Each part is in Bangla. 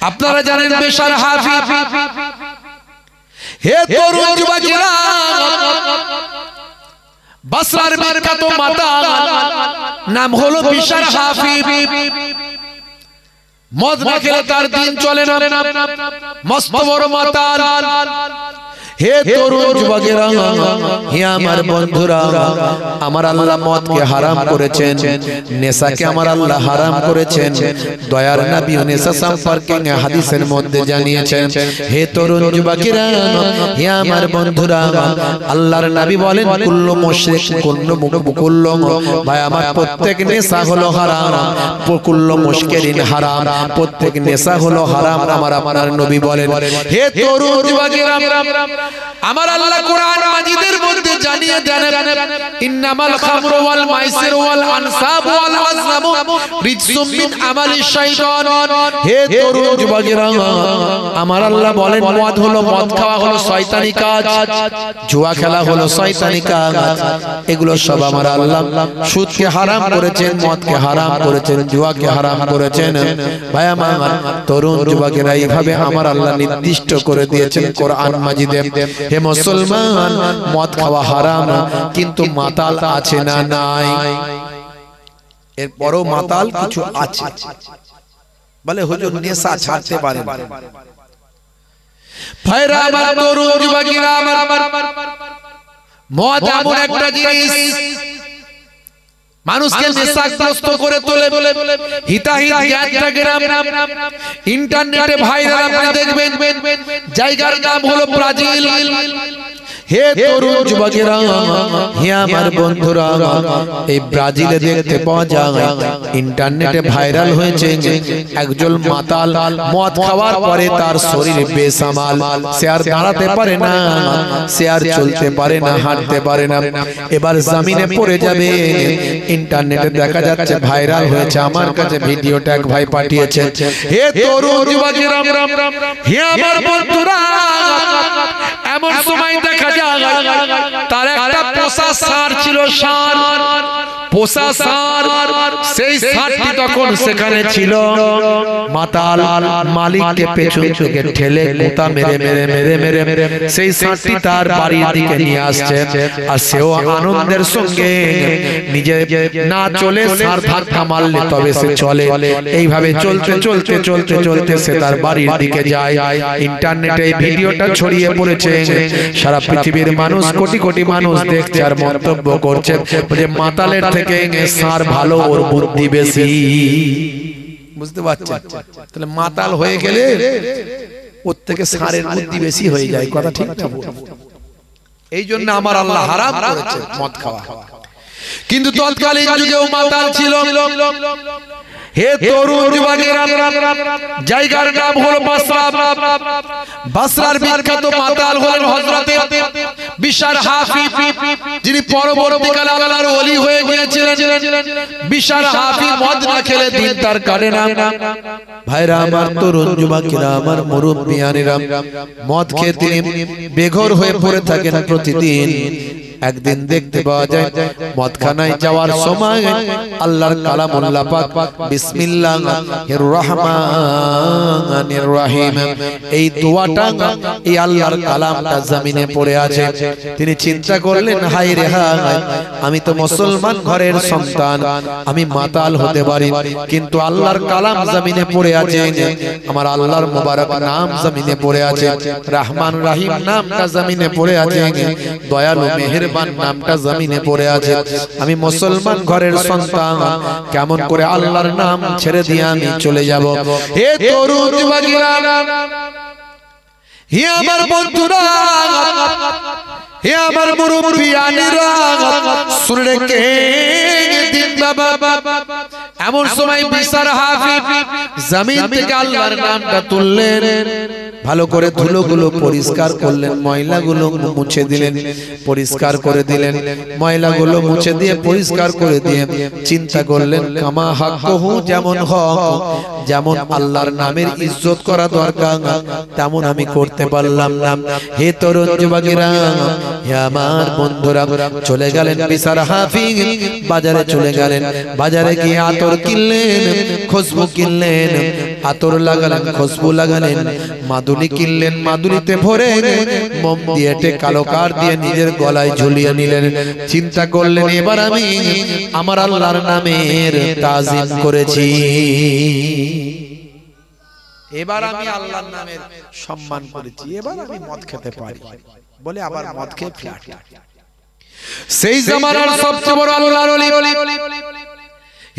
আপনারা জানেন বেশার হাফি। হে তরুণ যুবকেরা, বসরার বিখ্যাত মাতাল নাম হলো বেশার হাফি। মদ না খেলে তার দিন চলে না, মস্ত বড় মাতাল। হে তরুণ যুবকেরা, হে আমার বন্ধুরা, আমার আল্লাহ মদকে হারাম করেছেন, নেশাকে আমার আল্লাহ হারাম করেছেন। দয়ার নবী নেশা সম্পর্কে হাদিসের মধ্যে জানিয়েছেন। হে তরুণ যুবকেরা, হে আমার বন্ধুরা, আল্লাহর নবী বলেন কুল্লু মুশরিক কুল্লু ভাই আমার প্রত্যেক নেশা হলো হারাম, কুল্লু মুশকিরিন হারাম, প্রত্যেক নেশা হলো হারাম। আমার আপনার নবী বলেন। হে তরুণ যুবকেরা, আমার আল্লাহ কোরআন মাজিদের মধ্যে জানিয়ে দেন ইন্নামাল খামরু ওয়াল মাইসিরু ওয়াল আনসাবু ওয়াল আজলামু রিজসুম মিন আমালিশ শাইতান। হে তরুণ যুবকেরা, আমার আল্লাহ বলেন মদ হলো, মদ খাওয়া হলো শয়তানি কাজ, জুয়া খেলা হলো শয়তানি কাজ। এগুলো সব আমার আল্লাহ সুদকে হারাম করেছেন, মদকে হারাম করেছেন, জুয়াকে হারাম করেছেন। ভাই আমার তরুণ যুবকেরা, এইভাবে আমার আল্লাহ নির্দিষ্ট করে দিয়েছেন কোরআন মাজিদে। হে মুসলমান, মদ খাওয়া হারাম, কিন্তু মাতাল আছে না নাই? এর বড় মাতাল কিছু আছে। বলে হুজুর নেশা ছাড়তে পারে না। ভাইরা আমার, তরুণ যুবকেরা আমার, মদ এমন একটা জিনিস মানুষকে নেশাগ্রস্ত করে তোলে। হিতাহিত জ্ঞানটাগ্রাম ইন্টারনেটে ভাইরাল আপনি দেখবেন, জায়গার নাম হলো ব্রাজিল। হে তরুণ যুবকেরা, হে আমার বন্ধুরা, এই ব্রাজিলে দেখতে পাওয়া যায় ইন্টারনেটে ভাইরাল হয়েছে একজন মাতাল মদ খাওয়ার পরে তার শরীর বেসামাল, সে আর দাঁড়াতে পারে না, সে আর চলতে পারে না, হাঁটতে পারে না, এবার জমিনে পড়ে যাবে। ইন্টারনেটে দেখা যাচ্ছে, ভাইরাল হয়েছে। আমার কাছে ভিডিওটা এক ভাই পাঠিয়েছে। হে তরুণ যুবকেরা, হে আমার বন্ধুরা, এমন সময় দেখা যায় তার একটা পোষা ষাঁড় ছিল, ষাঁড়, পোষা ষাঁড়। সেই ষাঁড়টি তখন সেখানে ছিল। মাতাল মালিককে পেছন থেকে ঠেলে গোতা মেরে মেরে মেরে মেরে মেরে সেই ষাঁড়টি তার বাড়ির দিকে নিয়ে আসছে। আর সেও আনন্দের সঙ্গে নিজে না চলে ষাঁড় ধাক্কা মারলে তবে সে চলে। এইভাবে চলতে চলতে চলতে চলতে সে তার বাড়ির দিকে যায়। ইন্টারনেটে এই ভিডিওটা ছড়িয়ে পড়েছে, সারা পৃথিবীর মানুষ, কোটি কোটি মানুষ দেখছে আর মন্তব্য করছে যে মাতালের থেকে ষাঁড় ভালো, ওর বুদ্ধি বেশি। বুঝতে পারছেন? তাহলে মাতাল হয়ে গেলে ওর থেকে ষাঁড়ের বুদ্ধি বেশি হয়ে যায়। কথা ঠিক না? এই জন্য আমার আল্লাহ হারাম করেছে মদ খাওয়া। কিন্তু তৎকালীন যুগেও মাতাল ছিল। হে তরুণ যুবকেরা, জায়গার নাম হলো বসরা। বসরার বিখ্যাত মাতাল হলেন হযরতে বিশার হাফি, যিনি পরবর্তীকালে আল্লাহর ওলি হয়ে গিয়েছিলেন। বিশার হাফি মদ না খেলে দিন তার কাটে না। ভাইরা আমার, তরুণ যুবকেরা আমার, মুরব্বিয়ানেরা, মদ খেয়ে তিনি বেঘর হয়ে পড়ে থাকেন প্রতিদিন। একদিন দেখতে পাওয়া যায় মদখানায় যাওয়ার সময় আল্লাহর কালামুল্লাহ পাক বিসমিল্লাহির রহমানির রহিম এই দোয়াটা, এই আল্লাহর কালামটা জমিনে পড়ে আছে। তিনি চিন্তা করলেন, হায় রে হায়, আমি তো মুসলমান ঘরের সন্তান, আমি মাতাল হতে পারি, কিন্তু আল্লাহর কালাম জমিনে পড়ে আছে, আমার আল্লাহর মোবারক নাম জমিনে পড়ে আছে, রহমান রহিম নামটা জমিনে পড়ে আছে, দয়ালু মেহেরবান নামটা জমিনে পড়ে আছে। আমি মুসলমান ঘরের সন্তান, কেমন করে আল্লাহর নাম ছেড়ে দিয়ে আমি চলে যাব? হে তরুণ যুবকেরা, হে আমার বন্ধুরা, হে আমার মুরব্বিয়ানেরা, শুনে রেখে বাবা, এমন সময় বিশার হাফি জমিন থেকে আল্লাহর নামটা তুললেন, ভালো করে ধুলোগুলো পরিষ্কার করলেন, ময়লাগুলো মুছে দিলেন, পরিষ্কার করে দিলেন, ময়লাগুলো মুছে দিয়ে পরিষ্কার করে দিয়ে চিন্তা করলেন, কামা হাক্কুহু, যেমন হক, যেমন আল্লাহর নামের ইজ্জত করা দরকার তেমন আমি করতে পারলাম না। হে তরুণ যুবকেরা, হে আমার বন্ধুরা, চলে গেলেন বিশার হাফি, বাজারে চলে গেলেন, বাজারে গিয়ে আতর কিনলেন, খুশবু কিনলেন, আতর লাগালেন, খুশবু লাগালেন, মাদুলি কিনলেন, মাদুলিতে ভরে মোম দিয়ে কালো কার দিয়ে নিজের গলায় ঝুলিয়ে নিলেন। চিন্তা করলেন এবার আমি আমার আল্লাহর নামের তাজিম করেছি, এবার আমি আল্লাহর নামের সম্মান করেছি, এবার আমি মদ খেতে পারি বলে আবার মদ খেয়ে ফ্ল্যাট। সেই জামানার সবচেয়ে বড় আল্লাহর ওলি,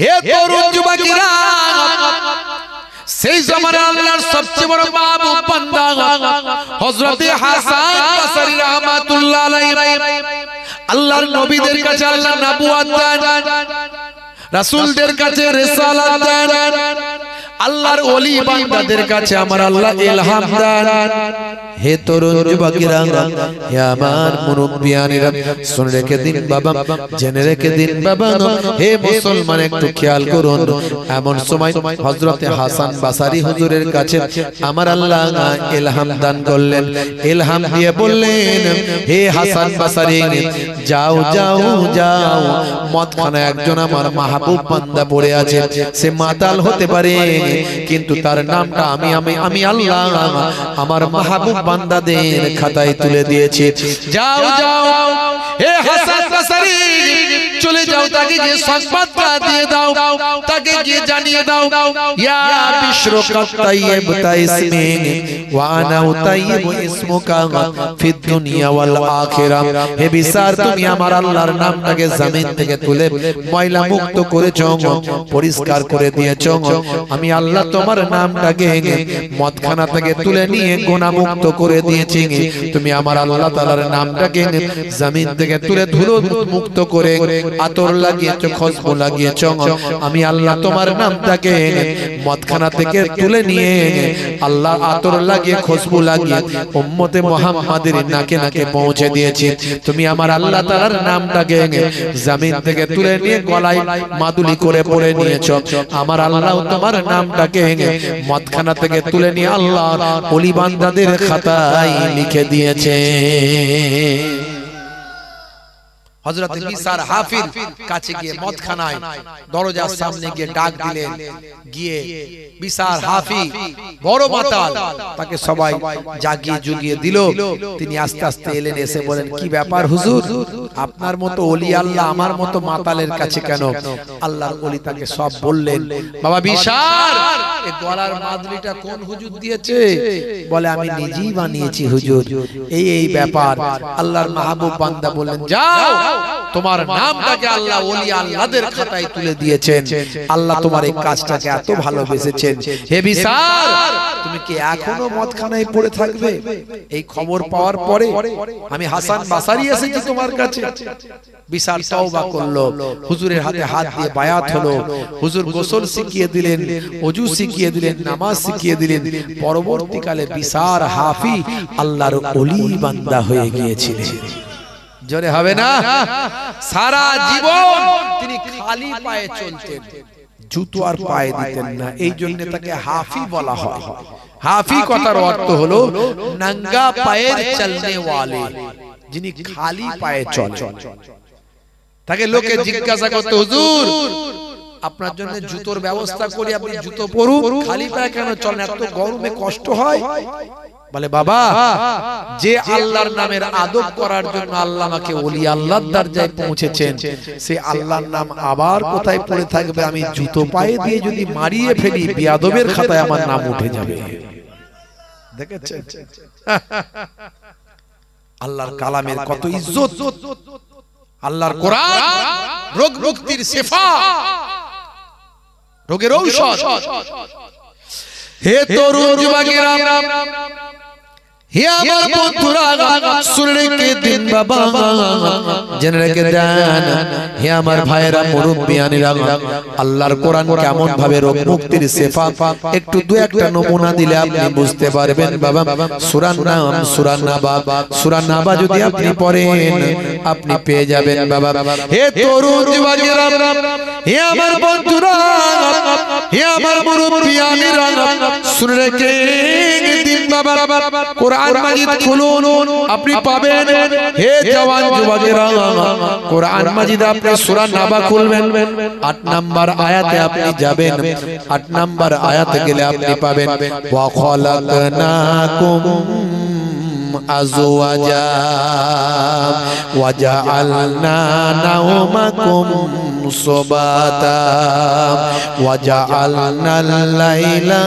হে তরুণ যুবকেরা, সেই জামানার আল্লাহর সবচেয়ে বড় মাহবুব বান্দা হযরত হাসান বসরি রাহমাতুল্লাহ আলাইহি, আল্লাহর নবীদের কাছে আল্লাহ নবুয়ত দেন, রাসূলদের কাছে রিসালাত দেন, আল্লাহর ওলি বান্দাদের কাছে আমার আল্লাহ ইলহাম দেন। হে তরুণ যুবকেরা, হে আমার মুরব্বিয়ানেরা, শুনে রেখে দিন বাবা, জেনে রেখে দিন বাবা, হে মুসলমান একটু খেয়াল করুন। এমন সময় হযরত হাসান বসরি হুজুরের কাছে আমার আল্লাহ ইলহাম দান করলেন। ইলহাম দিয়ে বললেন, হে হাসান বসরি, যাও যাও যাও, মদখানা একজন আমার মাহবুব বান্দা পড়ে আছে, সে মাতাল হতে পারে কিন্তু তার নামটা আমি আল্লাহ আমার মাহবুব বান্দাদের খাতায় তুলে দিয়েছি। যাও যাও হে হাসান বসরি, চলে যাও, তাকে গিয়ে সংবাদটা দিয়ে দাও, তাকে গিয়ে জানিয়ে দাও, ইয়া বিশরু কাতাইব তাইসমি ওয়া আনা উতাইব ইসমুকা ফিদ দুনিয়া ওয়াল আখিরা। হে বিসার, তুমি আমার আল্লাহর নামটাকে জমিন থেকে তুলে ময়লা মুক্ত করেছো, পরিষ্কার করে দিয়েছো। আমি আল্লাহ তোমার নামটাকে মদখানা থেকে তুলে নিয়ে গুনাহ মুক্ত করে দিয়েছি। তুমি আমার আল্লাহ তাআলার নামটাকে জমিন থেকে তুলে ধুলো মুক্ত করে আতর লাগিয়েছো, খুশবু লাগিয়েছো। আমি আল্লাহ তোমার নামটাকে মদখানা থেকে তুলে নিয়ে আল্লাহ আতর লাগিয়ে খুশবু লাগিয়ে উম্মতে মুহাম্মাদের নাকে নাকে পৌঁছে দিয়েছি। তুমি আমার আল্লাহ তাআলার নামটাকে জমিন থেকে তুলে নিয়ে গলায় মাদুলি করে পড়ে নিয়েছো। আমার আল্লাহ তোমার নামটাকে মদখানা থেকে তুলে নিয়ে আল্লাহ ওলি বান্দাদের খাতায় লিখে দিয়েছে। হযরত বিসার হাফিজ কাছে গিয়ে মদখানায় দরজার সামনে গিয়ে ডাক দিলেন, গিয়ে বিসার হাফিজ বড় মাতাল, তাকে সবাই জাগিয়ে জুগিয়ে দিল। তিনি আস্তে আস্তে এলেন, এসে বলেন, কি ব্যাপার হুজুর, আপনার মতো ওলি আল্লাহ আমার মতো মাতালের কাছে কেন? আল্লাহর ওলি তাকে সব বললেন। বাবা বিসার, এই গলার মাদুলিটা কোন হুজুর দিয়েছে? বলে, আমি নিজেই বানিয়েছি হুজুর, এই ব্যাপার। আল্লাহর মাহবুব বান্দা বললেন, যাও, তোমার নামটাকে আল্লাহ ওলি আল্লাহদের খাতায় তুলে দিয়েছেন। আল্লাহ তোমার এই কাজটাকে এত ভালোবেসেছেন। হে বিসার, তুমি কি এখনো মদখানায় পড়ে থাকবে? এই খবর পাওয়ার পরে আমি হাসান বসরি এসেছি তোমার কাছে। বিসার তওবা করলো, হুজুরের হাতে হাত দিয়ে বায়াত হলো। হুজুর গোসল শিখিয়ে দিলেন, ওযু শিখিয়ে দিলেন, নামাজ শিখিয়ে দিলেন। পরবর্তীকালে বিসার হাফিজ আল্লাহর ওলি বান্দা হয়ে গিয়েছিলেন। জোরে হবে না? সারা জীবন তিনি খালি পায়ে চলতেন, জুতো আর পায়ে দিতেন না, এই জন্য তাকে হাফি বলা হয়। হাফি কথার অর্থ হলো নঙ্গা পায়ের চলনে ওয়ালে, যিনি খালি পায়ে চলে। তাকে লোকে জিজ্ঞাসা করতে, হুজুর আপনার জন্য জুতোর ব্যবস্থা করি, আপনি জুতো পরুন, খালি পায়ে কেন চলেন? এত গরমে কষ্ট হয়। বলে, বাবা, যে আল্লাহর নামের আদব করার জন্য আল্লাহ আমাকে ওলি আল্লাহর দরজায় পৌঁছেছেন, সে আল্লাহর নাম আবার কোথায় পড়ে থাকবে? আমি জুতো পায়ে দিয়ে যদি মারিয়ে ফেলি, বিয়াদবের খাতায় আমার নাম উঠে যাবে। দেখেছেন আল্লাহর কালামের কত ইজ্জত, আল্লাহর কোরআন রোগ মুক্তির শিফা, রোগের ঔষধ। হে তরুণ যুবকেরা, হে আমার বন্ধুরা, শুনে রেখে দিন বাবা, জেনে রেখে দেন। হে আমার ভাইয়েরা, মুরব্বিয়ানেরা, আল্লাহর কোরআন কেমন ভাবে রোগ মুক্তির শিফা, একটু দু একটা নমুনা দিলে আপনি বুঝতে পারবেন বাবা। সূরার নাম সূরা নাবা। সূরা নাবা যদি আপনি পড়েন, আপনি পেয়ে যাবেন বাবা। হে তরুণ যুবকেরা, হে আমার বন্ধুরা, হে আমার মুরব্বিয়ানেরা, শুনে রেখে দিন বাবা, কোরআন মাজিদ খুলুন, আপনি পাবেন। হে জওয়ান যুবকেরা, কোরআন মাজিদ আপনি সূরা নাবা খুলবেন, 8 নম্বর আয়াতে আপনি যাবেন। 8 নম্বর আয়াতে গেলে আপনি পাবেন ওয়া খালাকনাকুম আজওয়াজা ওয়া জাআলনা নাওমাকুম সুবাতা ওয়া জাআলনাল লাইলা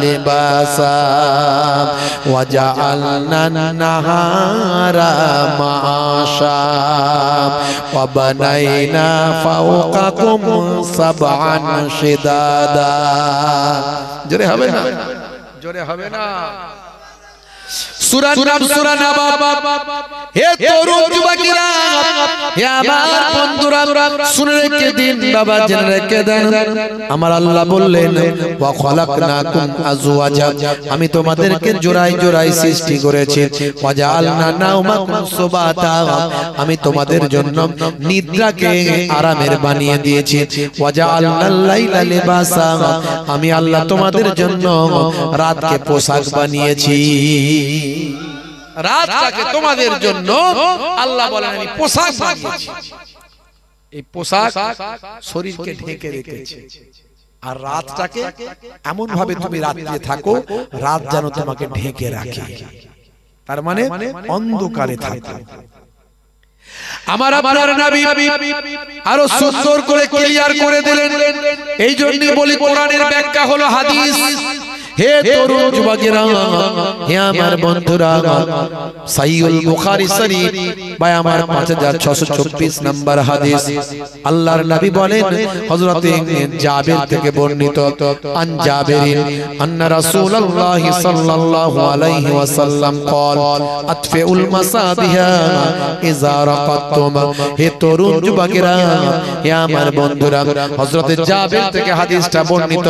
লিবাসা ওয়া জাআলনান নাহারা মাআশা ওয়া বানাইনা ফাওকাকুম সাবআন শিদাদা। জোরে হবে না? জোরে হবে না? সূরার নাম সূরা নাবা। হে তরুণ যুবকেরা, হে আমার বন্ধুরা, শুনে রেখে দিন বাবা, জেনে রেখে দেন। আমার আল্লাহ বললেন ওয়া খালাকনাকুম আজওয়াজা, আমি তোমাদেরকে জোড়ায় জোড়ায় সৃষ্টি করেছি। ওয়া জাআলনা নাওমাকুম সুবাতা, আমি তোমাদের জন্য নিদ্রাকে আরামের বানিয়ে দিয়েছি। ওয়া জাআলনাল লাইলা লিবাসা, আমি আল্লাহ তোমাদের জন্য রাতকে পোশাক বানিয়েছি। রাতটাকে তোমাদের জন্য আল্লাহ বলেন আমি পোশাক বানিয়েছি। এই পোশাক শরীরকে ঢেকে রেখেছে, আর রাতটাকে এমন ভাবে তুমি রাত্রে থাকো, রাত যেন তোমাকে ঢেকে রাখে। তার মানে অন্ধকারে থাকো। আমার আপনার নবী আরো সুন্দর করে ক্লিয়ার করে দিলেন। এই জন্যই বলি কোরআনের ব্যাখ্যা হলো হাদিস। হে তরুণ যুবকেরা, হে আমার বন্ধুরা, সহিহুল বুখারী শরীফ ভাই আমার 5624 নম্বর হাদিস, আল্লাহর নবী বলেন, হযরতে জাবের থেকে বর্ণিত, আন জাবেরিন আন্না রাসূলুল্লাহ সাল্লাল্লাহু আলাইহি ওয়াসাল্লাম قال আতফিউল মাসাবিহা ইযা রাকাতুম। হে তরুণ যুবকেরা, হে আমার বন্ধুরা, হযরতে জাবের থেকে হাদিসটা বর্ণিত,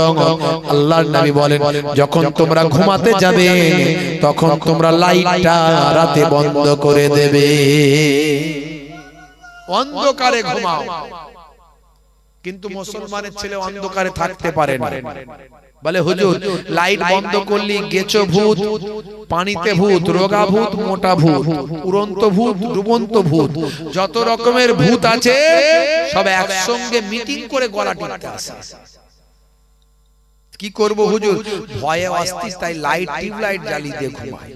আল্লাহর নবী বলেন, যখন তোমরা ঘুমাতে যাবে তখন তোমরা লাইটটা রাতে বন্ধ করে দেবে, অন্ধকারে ঘুমাও। কিন্তু মুসলমানের ছেলে অন্ধকারে থাকতে পারে না। বলে হুজুর লাইট বন্ধ করলি গেছো ভূত, পানিতে ভূত, রোগা ভূত, মোটা ভূত, উড়ন্ত ভূত, ডুবন্ত ভূত, যত রকমের ভূত আছে সব একসঙ্গে মিটিং করে গলা টিপতে আসে। কি করব হুজুর, ভয়ে অস্থির, তাই লাইট টিউবলাইট জ্বালিয়ে দিয়ে ঘুমাই।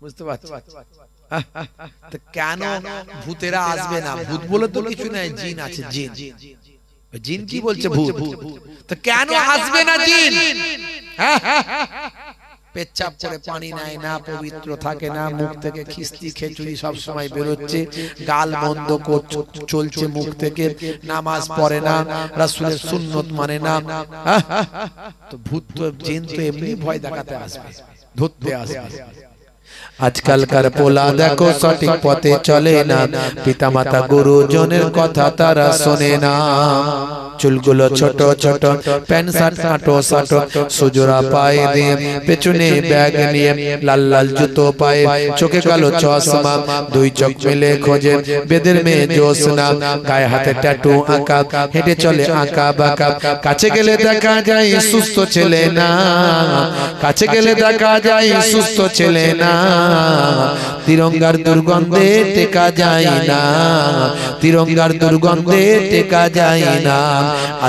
বুঝতে পারছেন? তো কেন ভূতেরা আসবে না? ভূত বলে তো কিছু নাই, জিন আছে। জিন জিন কি বলছে? ভূত। তো কেন আসবে না জিন? পেচ্ছাপ করে পানি নেয় না, পবিত্র থাকে না, মুখ থেকে খিস্তি খেচুড়ি সব সময় বেরোচ্ছে, গাল বন্ধ চলছে মুখ থেকে, নামাজ পড়ে না, রাসূলের সুন্নত মানে না। তো ভূত তো জিন তো এমনি ভয় দেখাতে আসবে, ধরতে আসবে। আজকালকার পোলা দেখো সঠিক পথে চলে না, পিতামাতা গুরুজনের কথা তারা শোনে না। চুলগুলো ছোট ছোট, প্যান্ট শার্ট কাটো সাটো, সুজোড়া পায়ে দিয়ে, পেছনে ব্যাগ নিয়ে, লাল লাল জুতো পায়ে, চোখে কালো চশমা, দুই চোখ মেলে খোঁজে বেদের মেয়ে জোসনা, গায়ে হাতে ট্যাটু আঁকা, হেঁটে চলে আঁকা বাঁকা। কাছে গেলে দেখা যায় সুস্থ ছেলে না, কাছে গেলে দেখা যায় সুস্থ ছেলে না, তিরঙ্গার দুর্গন্ধে টেকা যায় না, তিরঙ্গার দুর্গন্ধে টেকা যায় না।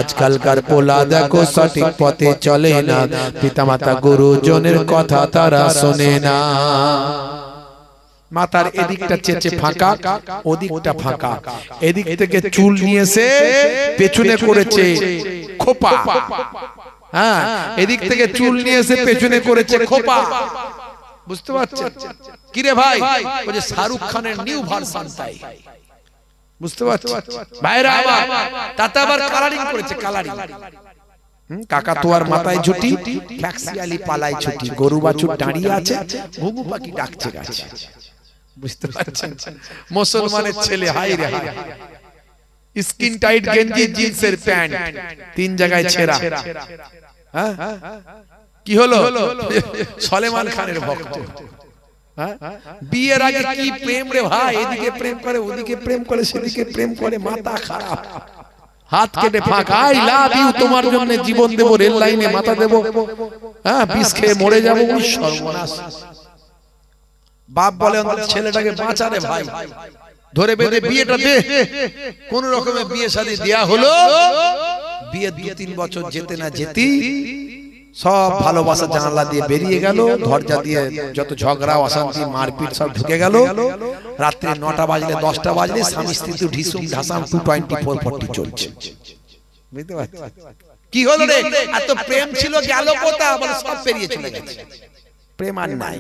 আজকালকার পোলা দেখো সঠিক পথে চলে না, পিতামাতা গুরুজনের কথা তারা শোনে না। মাথার এদিকটা চেচে ফাঁকা, ওদিকটা ফাঁকা, এদিক থেকে চুল নিয়ে এসে পেছনে করেছে খোপা, হ্যাঁ, এদিক থেকে চুল নিয়ে এসে পেছনে করেছে খোপা। বুঝতে পারছেন? কিরে ভাই, ওই যে শাহরুখ খানের নিউ ভার্সন তাই। বুঝতে পারছেন ভাইরা আমার? তাতে আবার কালারিং করেছে, কালারিং। কাকাতুয়ার মাথায় ঝুটি, ফ্যাক্সিয়ালি পালায় ছুটি, গরু বাছুর দাঁড়িয়ে আছে, ঘুঘু পাখি ডাকছে গাছে। বুঝতে পারছেন? মুসলমানের ছেলে, হাই রে হাই, স্কিন টাইট গেঞ্জি, জিন্সের প্যান্ট, 3 জায়গায় ছেঁড়া। হ্যাঁ, কি হলো? সলেমান খানের ভক্ত। বিয়ের আগে কি প্রেম রে ভাই, এদিকে প্রেম করে, ওদিকে প্রেম করে, সেদিকে প্রেম করে, মাথা খারাপ। হাত কেটে ফাঁকা, আই লাভ ইউ, তোমার জন্য জীবন দেব, রেল লাইনে মাথা দেব, হ্যাঁ বিষ খেয়ে মরে যাবো। সর্বনাশ। বাপ বলে ছেলেটাকে বাঁচারে ভাই, ধরে বেঁধে বিয়েটা দে। কোন রকমের বিয়ে শাদী দেয়া হলো। বিয়ে 2-3 বছর যেতে না যেতেই সব ভালোবাসা জানালা দিয়ে বেরিয়ে গেল, দরজা দিয়ে যত ঝগড়া অশান্তি মারপিট সব ঢুকে গেল। রাত্রে 9টা বাজলে 10টা বাজলে স্বামী স্ত্রী তো ঢিসুম ঢাসাম 224-40 চলছে। বুঝতে পারছিস কি হলো রে? এত প্রেম ছিল গেল কোথা? বলে সব পেরিয়ে চলে গেছে, প্রেম আর নাই।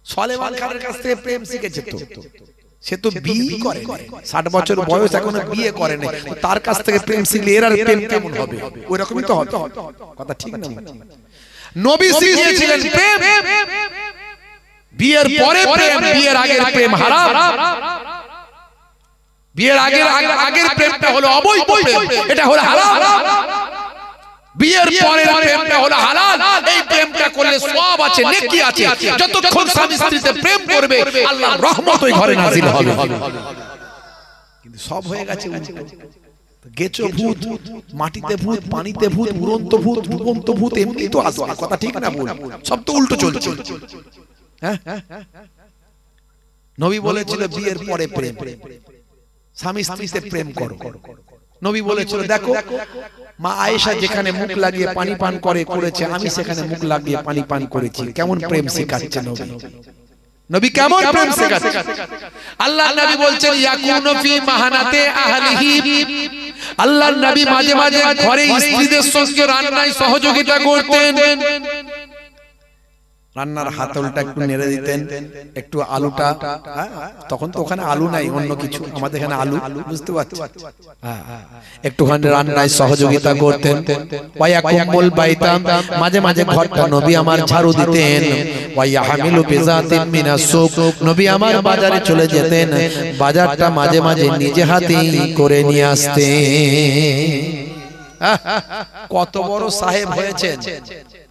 সলেমান খানের কাছ থেকে প্রেম শিখেছে তো, সে তো বিয়ে করে 60 বছর বয়স এখনো বিয়ে করে না, তার কাছ থেকে প্রেম শিখলে এর আর প্রেম কেমন হবে? ওই রকমই তো হবে। কথা ঠিক না? নবী শিখিয়েছিলেন প্রেম, বিয়ের পরে প্রেম, বিয়ের আগের প্রেম হারাম। বিয়ের আগের প্রেমটা হলো অবৈধ প্রেম, এটা হলো হারাম। বিয়ের পরের প্রেমটা হলো হালাল। এই প্রেমটা করলে সওয়াব আছে, নেকি আছে। যতক্ষণ স্বামী স্ত্রীতে প্রেম করবে আল্লাহর রহমত ওই ঘরে নাযিল হবে। কিন্তু সব হয়ে গেছে উল্টো। গেছো ভূত, মাটিতে ভূত, পানিতে ভূত, উড়ন্ত ভূত, ডুবন্ত ভূত, এমনি তো আসবে। কথা ঠিক না ভুল? সব তো উল্টো চলছে। হ্যাঁ, নবী বলেছিল বিয়ের পরে প্রেম, স্বামী স্ত্রীতে প্রেম করো। নবী বলেছিল দেখো মা আয়েশা যেখানে মুখ লাগিয়ে পানি পান করেছে, আমি সেখানে মুখ লাগিয়ে পানি পান করেছি। কেমন প্রেম শেখাচ্ছে নবী? নবী কেমন প্রেম শেখাচ্ছে? আল্লাহর নবী বলছেন ইয়াকুনু ফি মাহানাতে আহলিহি। আল্লাহর নবী মাঝে মাঝে ঘরে স্ত্রীদের সঙ্গে রান্নায় সহযোগিতা করতেন। রান্নার হাতলটা একটু নেড়ে দিতেন, একটু আলুটা, তখন তো ওখানে আলু নাই, অন্য কিছু, আমাদের এখানে আলু, বুঝতে পারছি, একটুখানি রান্নায় সহযোগিতা করতেন। ওয়ায়াকুমুল বাইতা, মাঝে মাঝে ঘরটা নবী আমার ঝাড়ু দিতেন। ওয়ায়াহমিলু বিজাতিন মিনাস সুক, নবী আমার বাজারে চলে যেতেন, বাজারটা মাঝে মাঝে নিজে হাতেই করে নিয়ে আসতেন। কত বড় সাহেব হয়েছেন!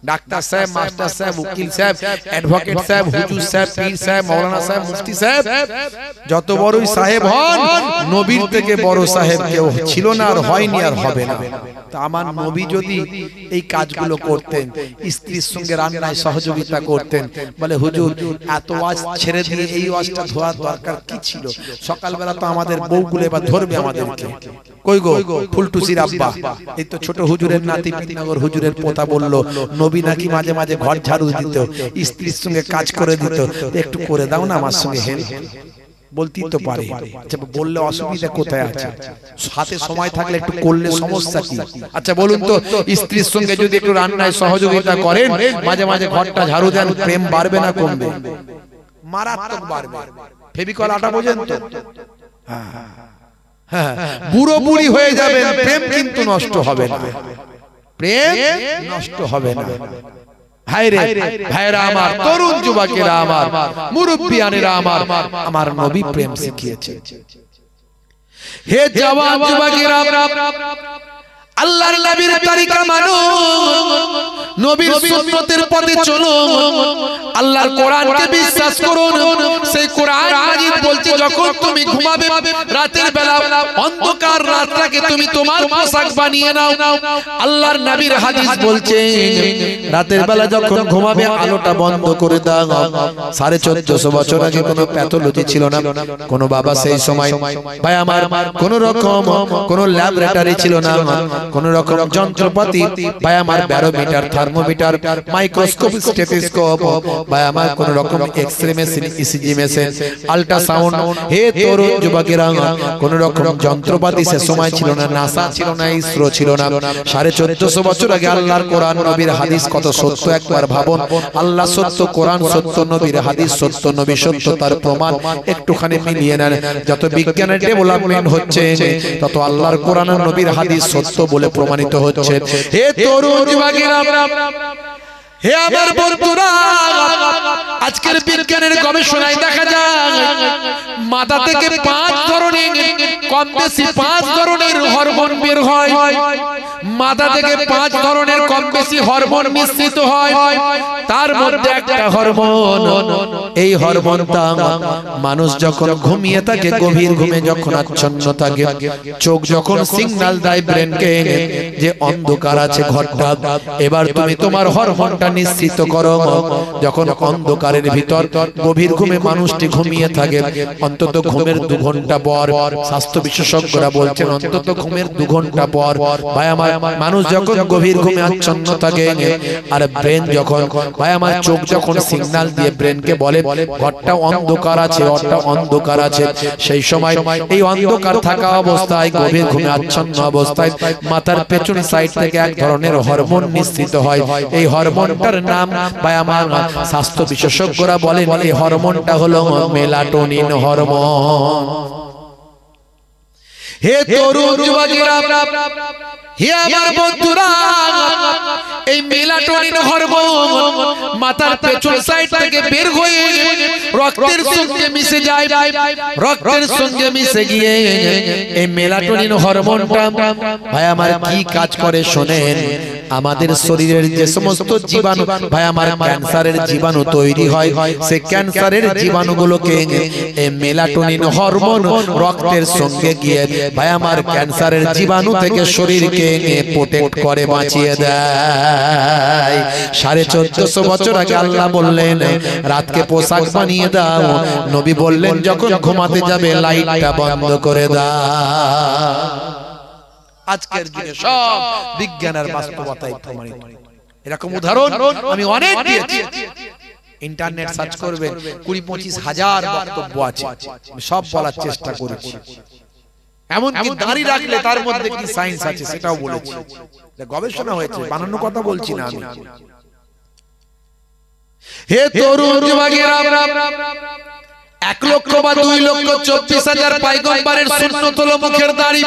ডাক্তার সাহেব, মাস্টার সাহেব, উকিল সাহেব, অ্যাডভোকেট সাহেব, হুজুর সাহেব, পীর সাহেব, মাওলানা সাহেব, মুফতি সাহেব, যত বড়ই সাহেব হন, নবীর থেকে বড় সাহেব কেউ ছিল না, আর হয়নি, আর হবে না। তা আমার নবী যদি এই কাজগুলো করতেন, স্ত্রীর সঙ্গে রান্নায় সহযোগিতা করতেন, বলে হুজুর এত ওয়াজ ছেড়ে দিয়ে এই ওয়াজটা ধোয়ার দরকার কি ছিল? সকালবেলা তো আমাদের বউগুলো এবার ধরবে আমাদেরকে। কই গো ফুলটুসির আব্বা, এই তো ছোট হুজুরের নাতি পিতনগর হুজুরের পোতা বলল নবী নাকি মাঝে মাঝে ঘর ঝাড়ু দিত, স্ত্রীর সঙ্গে কাজ করে দিত, একটু করে দাও না আমার সঙ্গে হেল্প। বলতেই তো পারে, আচ্ছা বললে অসুবিধা কোথায় আছে? হাতে সময় থাকলে একটু করলে সমস্যা কি? আচ্ছা বলুন তো, স্ত্রীর সঙ্গে যদি একটু রান্নায় সহযোগিতা করেন, মাঝে মাঝে ঘরটা ঝাড়ু দেন, প্রেম বাড়বে না কমবে? মারাত্মক বাড়বে। ফেভিকল আটা বোঝেন তো? হ্যাঁ, বুড়ো বুড়ি হয়ে যাবেন, প্রেম কিন্তু নষ্ট হবে না, প্রেম নষ্ট হবে না। ভাইরে ভাইরা আমার, তরুণ যুবকেরা আমার, মুরব্বিয়ানেরা আমার, আমার নবী প্রেম শিখিয়েছে। হে জওয়ান যুবকেরা, আল্লাহর নবীর তরিকা মানো, নবীর সুন্নতের পথে চলো, আল্লাহর কোরআনকে বিশ্বাস করো। সেই কোরআন মাজিদ বলছে যখন তুমি ঘুমাবে রাতের বেলা, অন্ধকার রাতটাকে তুমি তোমার পোশাক বানিয়ে নাও। আল্লাহর নবীর হাদিস বলছে রাতের বেলা যখন ঘুমাবে আলোটা বন্ধ করে দাও। 1450 বছর আগে কোনো প্যাথোলজি ছিল না, কোনো বাবা সেই সময় ভাই আমার কোন রকম কোন ল্যাবরেটরি ছিল না, কোন রকম যন্ত্রপাতি ভাই আমার ব্যারোমিটার, থার্মোমিটার, মাইক্রোস্কোপ, স্টেথোস্কোপ ভাই আমার কোন রকম x ray machine, ECG machine, ultrasound, হে তরুণ যুবকেরা কোন রকম যন্ত্রপাতি সে সময় ছিল না, নাসা ছিল না, ইসরো ছিল না। 1450 বছর আগে আল্লাহর কোরআন নবীর হাদিস কত সত্য একবার ভাবুন। আল্লাহ সত্য, কোরআন সত্য, নবীর হাদিস সত্য, নবী সত্য, তার প্রমাণ একটুখানি মিলিয়ে নেন। যত বিজ্ঞানের ডেভেলপমেন্ট হচ্ছে তত আল্লাহর কোরআন আর নবীর হাদিস সত্য বলে প্রমাণিত হচ্ছে। হে তরুণ যুবকেরা, হে আমার বন্ধুরা, আজকের বিজ্ঞানের গবেষণায় দেখা যায় মাথা থেকে 5 ধরনের কম বেশি 5 ধরনের হরমোন বের হয়। মাথা থেকে 5 ধরনের কম বেশি হরমোন মিশ্রিত হয়। তার মধ্যে একটা হরমোন, এই হরমোনটা মানুষ যখন ঘুমিয়ে থাকে, গভীর ঘুমে যখন আচ্ছন্ন থাকে, চোখ যখন সিগন্যাল দেয় ব্রেনকে যে অন্ধকার আছে ঘরটা, এবার তুমি তোমার হরমোনটা নিশ্চিত করো। যখন অন্ধকারের ভিতর গভীর ঘুমে মানুষটি ঘুমিয়ে থাকে, অন্তত ঘুমের 2 ঘন্টা পর, স্বাস্থ্য বিশেষজ্ঞরা বলছেন অন্তত ঘুমের 2 ঘন্টা পর ভাই আমার মানুষ যখন গভীর ঘুমে আচ্ছন্ন থাকে, আর ব্রেন যখন ভাই আমার চোখ যখন সিগন্যাল দিয়ে ব্রেনকে বলে ঘরটা অন্ধকার আছে, ঘরটা অন্ধকার আছে, সেই সময় এই অন্ধকার থাকা অবস্থায় গভীর ঘুমে আচ্ছন্ন অবস্থায় মাথার পেছন সাইড থেকে এক ধরনের হরমোন নিঃসৃত হয়। এই হরমোনটার নাম ভাই আমার স্বাস্থ্য বিশেষজ্ঞরা বলেন এই হরমোনটা হলো মেলাটোনিন হরমোন। হে তরুণ যুবকেরা, হে আমার বন্ধুরা, এই মেলাটোনিন হরমোন মাথার পেছন সাইড থেকে বের হয়ে রক্তের সঙ্গে মিশে যায়। রক্তের সঙ্গে মিশে গিয়ে এই মেলাটোনিন হরমোনটা ভাই আমার কি কাজ করে শোনেন। আমাদের শরীরের যে সমস্ত জীবাণু ভাই আমার ক্যান্সারের জীবাণু তৈরি হয়, সেই ক্যান্সারের জীবাণুগুলোকে এই মেলাটোনিন হরমোন রক্তের সঙ্গে গিয়ে ভাই আমার ক্যান্সারের জীবাণু থেকে শরীরকে প্রোটেক্ট করে বাঁচিয়ে দেয়। 1450 বছর আগে আল্লাহ বললেন রাতকে পোশাক বানিয়ে দাও, নবী বললেন যখন ঘুমাতে যাবে লাইটটা বন্ধ করে দাও। আজকের দিনে সব বিজ্ঞানের বাস্তবতায় প্রমাণিত। এরকম উদাহরণ আমি অনেক দিয়েছি, ইন্টারনেট সার্চ করবেন 20-25 হাজার বক্তব্য আছে, সব বলার চেষ্টা করেছি। এমনকি দাড়ি রাখলে তার মধ্যে কি সায়েন্স আছে সেটাও বলেছি, গবেষণা হয়েছে, বানানো কথা বলছি না আমি। হে তরুণ যুবকেরা, 1 লক্ষ বা 2 লক্ষ 24,000 পয়গম্বরের সুন্নাত হলো মুখের দাড়ি।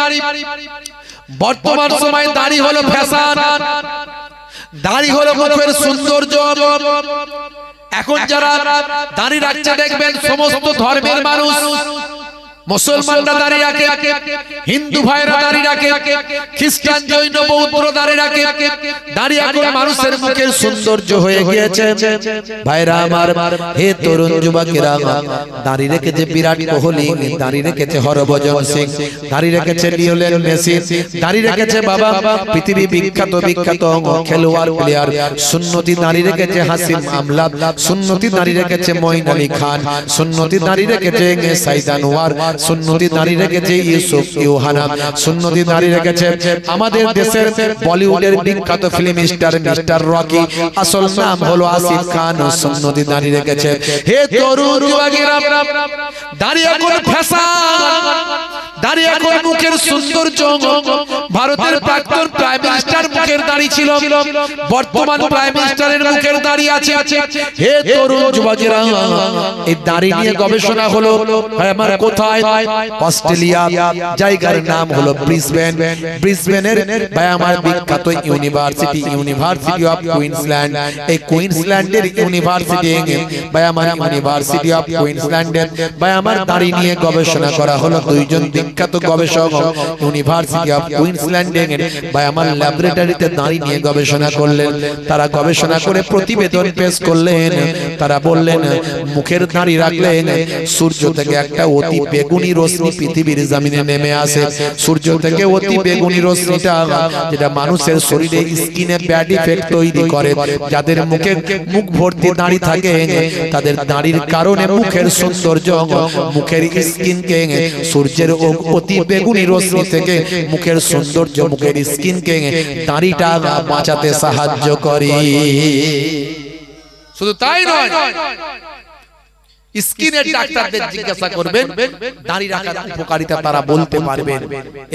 বর্তমান সময়ে দাড়ি হলো ফ্যাশন, দাড়ি হলো মুখের সৌন্দর্য। এখন যারা দাড়ি রাখছে দেখবেন সমস্ত ধর্মের মানুষ, মুসলমানরা দাড়ি রাখে, হিন্দু ভাইরা দাড়ি রাখে, খ্রিস্টান জৈন বৌদ্ধ দাড়ি রাখে। দাড়ি এখন মানুষের মুখের সৌন্দর্য হয়ে গিয়েছে। ভাইরা আমার, হে তরুণ যুবকেরা, দাড়ি রেখেছে বিরাট কোহলি, দাড়ি রেখেছে হরভজন সিং, দাড়ি রেখেছে লিওনেল মেসি, দাড়ি রেখেছে বাবা পৃথিবী বিখ্যাত বিখ্যাত খেলোয়াড় প্লেয়ার। সুন্নতি দাড়ি রেখেছে হাসিম আমলা, সুন্নতি দাড়ি রেখেছে মঈন আলী খান, সুন্নতি দাড়ি রেখেছে সাইদ আনোয়ার, সুন্নতি দাড়ি রেখেছে ইউসুফ ইউহানা, সুন্নতি দাড়ি রেখেছে আমাদের দেশের বলিউডের বিখ্যাত ফিল্ম স্টার মিস্টার রকি, আসল নাম হলো আসিফ খান, সুন্নতি দাড়ি রেখেছে। হে তরুণ যুবকেরা, দাড়ি এখন ফ্যাশন, দাড়ি এখন মুখের সৌন্দর্য। ভারতের প্রাক্তন প্রাইম মিনিস্টার মুখের দাড়ি ছিল, বর্তমান প্রাইম মিনিস্টারের মুখের দাড়ি আছে। হে তরুণ যুবকেরা, এই দাড়ি নিয়ে গবেষণা হলো আমার কোথায়? অস্ট্রেলিয়া, জায়গার নাম হলো ব্রিসবেন। ব্রিসবেনের ভাই আমার বিখ্যাত ইউনিভার্সিটি, ইউনিভার্সিটি অফ কুইন্সল্যান্ড। এই কুইন্সল্যান্ডের ইউনিভার্সিটি ভাই আমার ইউনিভার্সিটি অফ কুইন্সল্যান্ডের ভাই আমার দাড়ি নিয়ে গবেষণা করা হলো। 2 জন বিখ্যাত গবেষক ইউনিভার্সিটি অফ কুইন্সল্যান্ডের ভাই আমার ল্যাবরেটরিতে দাড়ি নিয়ে গবেষণা করলেন। তারা গবেষণা করে প্রতিবেদন পেশ করলেন। তারা বললেন মুখের দাড়ি রাখলে সূর্য থেকে একটা অতি বেগুনি রশ্মি পৃথিবীর জমিনে নেমে আসে। সূর্য থেকে অতি বেগুনি রশ্মিটা যেটা মানুষের শরীরে স্কিনে ব্যাড ইফেক্ট তৈরি করে। যাদের মুখে মুখ ভর্তি দাড়ি থাকে তাদের দাড়ির কারণে মুখের সৌন্দর্য, মুখের স্কিনকে সূর্যের অতি বেগুনি রশ্মি থেকে মুখের সৌন্দর্য, মুখের স্কিনকে দাড়িটা বাঁচাতে সাহায্য করে। শুধু তাই নয়, স্কিনের ডাক্তারদের জিজ্ঞাসা করবেন, দাড়ি রাখার উপকারিতা তারা বলতে পারবেন।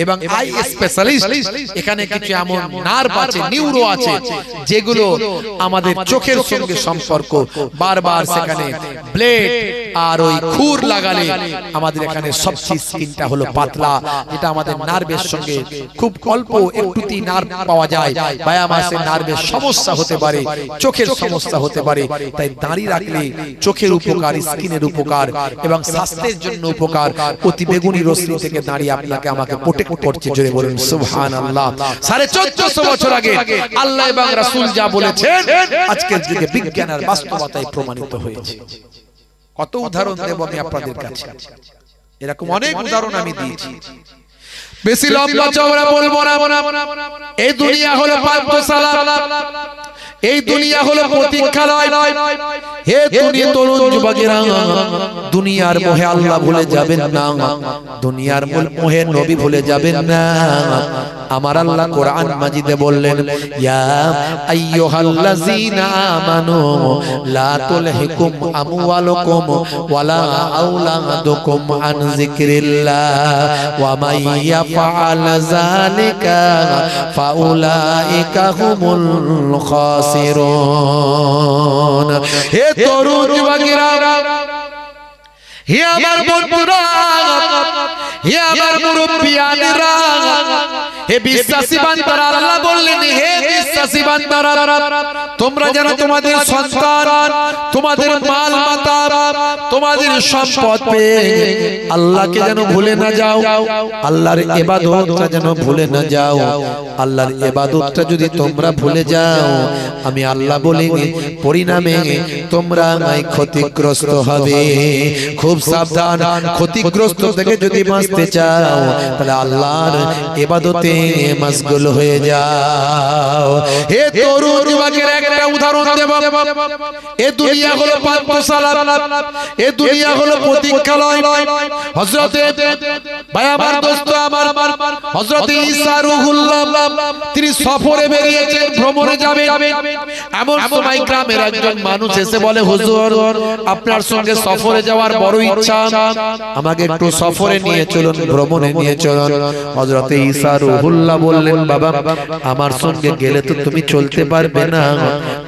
এবং আই স্পেশালিস্ট, এখানে কিছু এমন নার্ভ আছে, নিউরো আছে, যেগুলো আমাদের চোখের সঙ্গে সম্পর্ক, বারবার সেখানে ব্লেড আর ওই খুর লাগালে আমাদের এখানে সবচেয়ে স্কিনটা হলো পাতলা, যেটা আমাদের নার্ভের সঙ্গে খুব অল্প একটুতেই নার্ভ পাওয়া যায়। বায়া মাসে নার্ভের সমস্যা হতে পারে, চোখের সমস্যা হতে পারে, তাই দাড়ি রাখলে চোখের উপকার, স্কিনের উপকার এবং স্বাস্থ্যের জন্য উপকার। অতি বেগুনি রশ্মি থেকে দাঁড়িয়ে আপনাকে আমাকে প্রোটেক্ট করছে। জোরে বলুন সুবহানাল্লাহ। 1450 বছর আগে আল্লাহ এবং রাসূল যা বলেছেন আজকের যুগে বিজ্ঞান আর বাস্তবতায় প্রমাণিত হয়েছে। কত উদাহরণ দেব আমি আপনাদের কাছে, এরকম অনেক উদাহরণ আমি দিয়েছি, বেশি লম্বা চওড়া বলবো না। এই দুনিয়া হলো পান্থশালা, এই দুনিয়া হলো প্রতীক্ষালয়। হে দুনিয়া তরুণ যুবকেরা, দুনিয়ার মোহে আল্লাহ ভুলে যাবেন না, দুনিয়ার মোহে নবী ভুলে যাবেন না। আমার আল্লাহ কোরআন মাজিদে বললেন, ইয়া আইয়ুহাল্লাযীনা আমানু লা তুলহিকুম আমওয়ালুকুম ওয়ালা আওলাদুকুম আন যিকরিল্লাহ ওয়া মান ইয়াফআল যালিকা ফাউলাইকা হুমুল খাসিরুন। হে তরুণ যুবকেরা, হে আমার বন্ধুরা, হে আমার মুরব্বিয়ানেরা, হে বিশ্বাসী বান্দারা, আল্লাহ বললেন, হে বিশ্বাসী বান্দারা, তোমরা যেন তোমাদের সন্তান, তোমাদের মাল মাতা, তোমাদের সম্পদ পেয়ে আল্লাহকে যেন ভুলে না যাও, আল্লাহর ইবাদতটা যেন ভুলে না যাও। আল্লাহর ইবাদতটা যদি তোমরা ভুলে যাও, আমি আল্লাহ বলি পরিণামে তোমরা ক্ষতিগ্রস্ত হবে। খুব সাবধান, ক্ষতিগ্রস্ত থেকে যদি বাঁচতে চাও তাহলে আল্লাহর ইবাদতে মশগুল হয়ে যাও। হে তরুণ যুবকের একটা উদাহরণ দেব। এই দুনিয়া হলো পান্থশালা, এই দুনিয়া হলো প্রতীক্ষালয়। হযরতে ভাই আমার দোস্ত আমার হযরতে ঈসা রূহুল্লাহ তিনি সফরে বেরিয়েছেন, ভ্রমণে যাবেন। এমন সময় গ্রামের একজন মানুষ এসে বলে, হুজুর আপনার সঙ্গে সফরে যাওয়ার বড় ইচ্ছা, আমাকে একটু সফরে নিয়ে চলুন, ভ্রমণে নিয়ে চলুন। হযরতে ঈসা রূহুল্লাহ বললেন, বাবা আমার সঙ্গে গেলে তো তুমি চলতে পারবে না,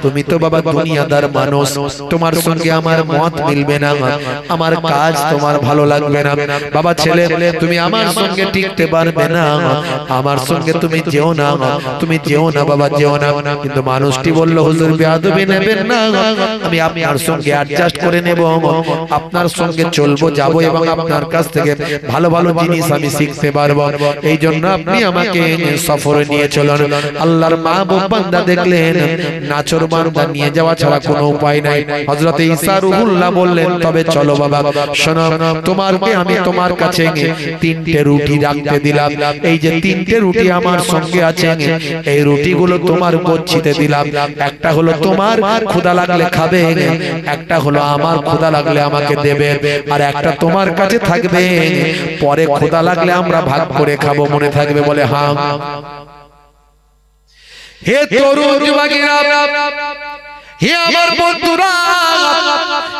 তুমি তো বাবা দুনিয়াদার মানুষ, তোমার সঙ্গে আমার মত মিলবে না, আমার কাজ তোমার ভালো লাগবে না। বাবা ছেলে তুমি আমার সঙ্গে টিকতে পারবে না, আমার সঙ্গে তুমি যেও না, তুমি যেও না বাবা, যেও না। কিন্তু মানুষটি বলল, হুজুর বেয়াদবি নেবেন না, আমি আপনার সঙ্গে অ্যাডজাস্ট করে নেব, আপনার সঙ্গে চলবো, যাব এবং আপনার কাছ থেকে ভালো ভালো জিনিস আমি শিখতে পারবো, এই জন্য আপনি আমাকে সফরে নিয়ে চলুন। আল্লাহর মাহবুব বান্দা দেখলেন নাচর বান্দা নিয়ে যাওয়া ছাড়া কোনো উপায় নাই। হযরতে ঈসা রূহুল্লাহ বললেন, তবে চলো বাবা, শোনো তোমারকে আমি তোমার কাছে 3টে রুটি রাখতে দিলাম, এই যে 3টে রুটি আমার সঙ্গে আছে, এই রুটিগুলো তোমার গচ্ছিতে দিলাম। একটা হলো তোমার ক্ষুধা লাগলে খাবে, একটা হলো আমার ক্ষুধা লাগলে আমাকে দেবে, আর একটা তোমার কাছে থাকবে, পরে ক্ষুধা লাগলে আমরা ভাগ করে খাবো, মনে থাকবে? বলে হ্যাঁ। হে তরুণ যুবকেরা, হে আমার বন্ধুরা,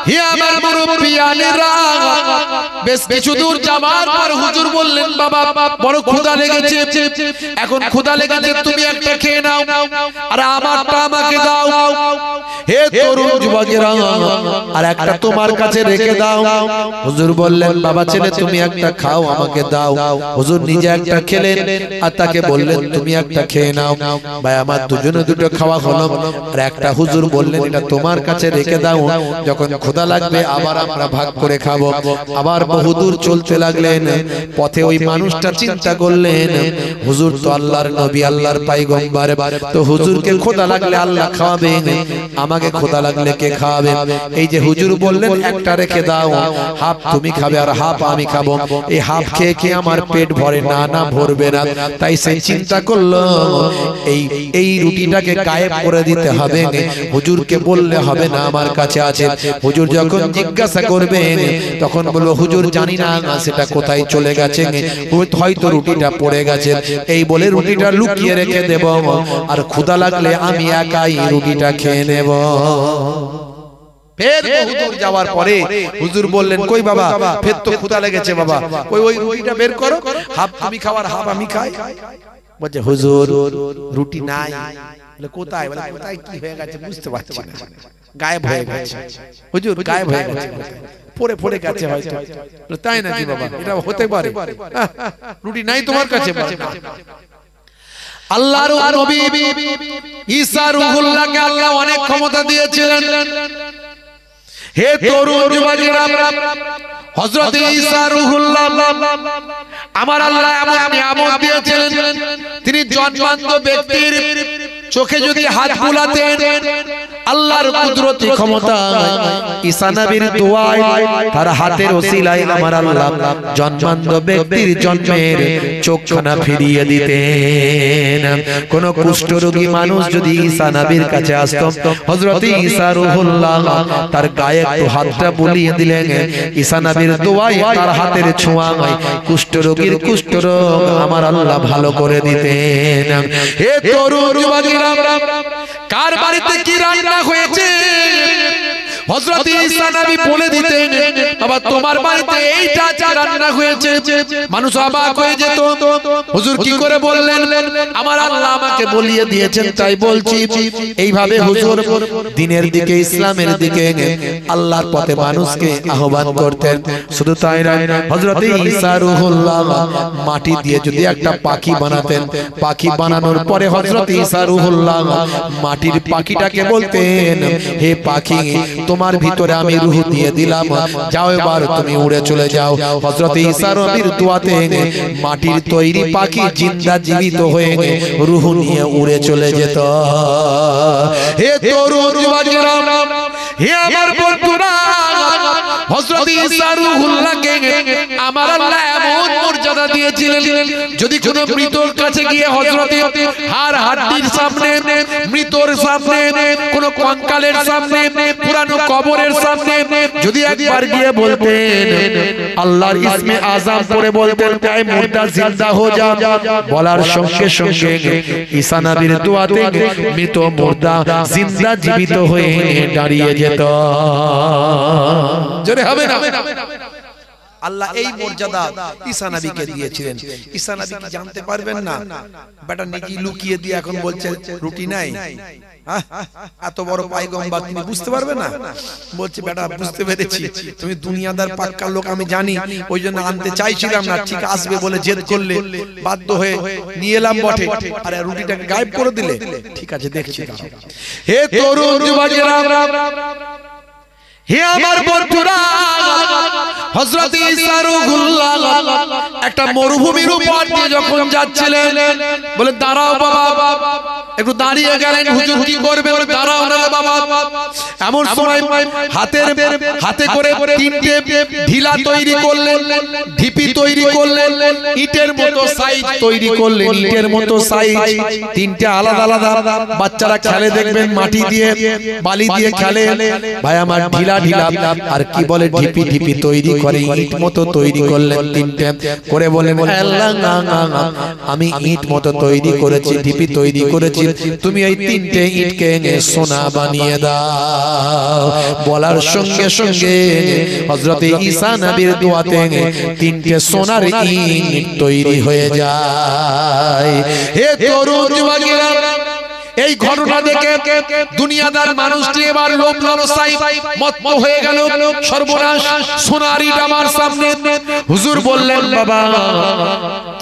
হে আমার মুরব্বিয়ানেরা, বেশ কিছু দূর যাবার পর হুজুর বললেন, বাবা বড় ক্ষুধা লেগেছে, এখন ক্ষুধা লেগেছে, তুমি একটা খেয়ে নাও আর আমারটা আমাকে দাও। হে তরুণ যুবকেরা, আর একটা তোমার কাছে রেখে দাও। হুজুর বললেন, বাবা ছেলে তুমি একটা খাও, আমাকে দাও। হুজুর নিজে একটা খেলেন আর তাকে বললেন, তুমি একটা খেয়ে নাও। ভাই আমার দুজনে দুটো খাওয়া হলো, আর একটা হুজুর বললেন, এটা তোমার কাছে রেখে দাও, যখন ক্ষুধা লাগবে আবার আমরা ভাগ করে খাবো। আবার বহুদূর চলতে লাগলেন, পথে ওই মানুষটা চিন্তা করলেন, হুজুর তো আল্লাহর নবী, আল্লাহর পয়গম্বর, তো হুজুরকে ক্ষুধা লাগলে আল্লাহ খাওয়াবেন, আমাকে ক্ষুধা লাগলে কে খাওয়াবে? এই যে হুজুর বললেন একটা রেখে দাও, হাফ তুমি খাবে আর হাফ আমি খাবো, এই হাফ খেয়ে খেয়ে আমার পেট ভরে না, না ভরবে না। তাই সে চিন্তা করলো এই রুটিটাকে গায়েব করে দিতে হবে, হুজুরকে বললে হবে না আমার কাছে আছে। হুজুর যখন জিজ্ঞাসা করবেন তখন বলবো, হুজুর জানি না সেটা কোথায় চলে গেছে, হয়তো রুটিটা পড়ে গেছে, এই বলে রুটিটা লুকিয়ে রেখে দেব, আর ক্ষুধা লাগলে আমি একাই রুটিটা খেয়ে নেব। ফের বহুদূর যাওয়ার পরে হুজুর বললেন, কই বাবা, ফের তো ক্ষুধা লেগেছে বাবা, ওই রুটিটা বের করো, হাফ তুমি খাও আর হাফ আমি খাই। বলছে হুজুর রুটি নাই। বলে কোথায়? বলে কোথায় কি হয়ে গেছে বুঝতে পারছি না, গায়েব হয়ে গেছে হুজুর, গায়েব হয়ে গেছে, পড়ে পড়ে গেছে হয়তো। তাই নাকি বাবা? এটা হতে পারে, রুটি নাই তোমার কাছে? আল্লাহর নবী ঈসা রূহুল্লাহকে আল্লাহ অনেক ক্ষমতা দিয়েছিলেন। হে তরুণ যুবকেরা, হযরত ঈসা রূহুল্লাহ আমার আল্লাহ এমন নিয়ামত দিয়েছিলেন, তিনি জন্মান্ত ব্যক্তির চোখে যদি হাত বুলাতেন, আল্লাহর কুদরতি ক্ষমতা ঈসা নবীর দোয়ায় তার হাতের ওসিলায় আমার আল্লাহ জন্মান্ত ব্যক্তির জন্মের চোখখানা ফিরিয়ে দিতেন। কোন কুষ্ঠরোগী মানুষ যদি ঈসা নবীর কাছে আসতো, হযরত ঈসা রূহুল্লাহ তার গায়ে একটু হাতটা বুলিয়ে দিলেন, ঈসা নবীর দোয়ায় তার হাতের ছোঁয়ায় কুষ্ঠরোগীর কুষ্ঠরোগ আমার আল্লাহ ভালো করে দিতেন। হে তরুণ যুবকেরা, কার বাড়িতে কি রান্না হয়েছে হযরত ঈসা নবী বলে দিতেন, বাবা তোমার বাড়িতে এইটা যা রান্না হয়েছে, মানুষ অবাক হয়ে যেত, হুজুর কি করে বললেন? আমার আল্লাহ আমাকে বলিয়ে দিয়েছেন তাই বলছি। এইভাবে হুজুর দ্বীনের দিকে, ইসলামের দিকে, আল্লাহর পথে মানুষকে আহ্বান করতেন। শুধু তাই নয়, হযরত ঈসা রূহুল্লাহ মাটি দিয়ে যদি একটা পাখি বানাতেন, পাখি বানানোর পরে হযরত ঈসা রূহুল্লাহ মাটির পাখিটাকে বলতেন, হে পাখি তোমার ভিতরে আমি রূহ দিয়ে দিলাম, যাও এবার তুমি উড়ে চলে যাও। হযরত ঈসা নবীর দোয়াতে মাটির তৈরি পাখি জিন্দা জীবিত হয়ে রূহ নিয়ে উড়ে চলে যেত। হে তরুণ যুবকেরা, হে আমার বন্ধুরা, হযরত ঈসা রূহুল্লাহকে আমার আল্লাহ এমন মর্যাদা দিয়েছিলেন, যদি কোনো মৃতর কাছে গিয়ে হযরত হাড় হাড্ডির সামনে, মৃতর সামনে, কোন কঙ্কালের সামনে, পুরানো কবরের সামনে যদি একবার গিয়ে বলতেন, আল্লাহর ইসমে আযম পড়ে বলতেন, তাই মুর্দা জিন্দা হো যা, বলার সঙ্গে সঙ্গে ঈসা নবীর দোয়াতে মৃত মুর্দা জিন্দা জীবিত হয়ে দাঁড়িয়ে যেত। জোরে হবে না? আল্লাহ এই মর্যাদা ঈসা নবীকে দিয়েছিলেন। ঈসা নবী কি জানতে পারবেন না? বেটা নেকি লুকিয়ে দিয়ে এখন বলছে রুটি নাই, এত বড় পয়গম্বর তুমি বুঝতে পারবে না? বলছে বেটা বুঝতে পেরেছি, তুমি দুনিয়াদার পাক্কা লোক আমি জানি, ওই জন্য আনতে চাইছিলাম না, ঠিক আসবে বলে জেদ করলে বাধ্য হয়ে নিয়ে এলাম বটে, আর রুটিটাকে গায়েব করে দিলে। ঠিক আছে দেখছি। হে তরুণ যুবকেরা, হে আমার বন্ধুরা, হযরত ঈসা রূহুল্লাহ একটা মরুভূমির উপর দিয়ে যখন যাচ্ছিলেন, বলে দাঁড়াও বাবা, একটু দাঁড়িয়ে গেলেন। হুজুর কি করবে? বলে দাঁড়াও না বাবা। এমন সময় হাতে করে তিনটে ঢিলা তৈরি করলেন, ঢিপি তৈরি করলেন, ইটের মতো সাইজ তৈরি করলেন, ইটের মতো সাইজ, তিনটে আলাদা আলাদা। বাচ্চারা খেলে দেখবেন মাটি দিয়ে, বালি দিয়ে খেলে। ভাই আমার ঢিলা ঢিলা আর কি বলে ঢিপি ঢিপি তৈরি করে ইট মতো তৈরি করলেন তিনটে করে। বলে আল্লাহ আমি ইট মতো তৈরি করেছি, ঢিপি তৈরি করেছি, তুমি এই তিনটে ইটকে সোনা বানিয়ে দাও। বলার সঙ্গে সঙ্গে হযরত ঈসা নবীর দোয়াতে তিনটে সোনার ইট তৈরি হয়ে যায়। হে তরুণ যুবকেরা, এই ঘটনা দেখে দুনিয়াদার মানুষটি এবার লোভ লালসায় মত্ত হয়ে গেল। সর্বনাশ, সোনার ইট আমার সামনে। হুজুর বললেন, বাবা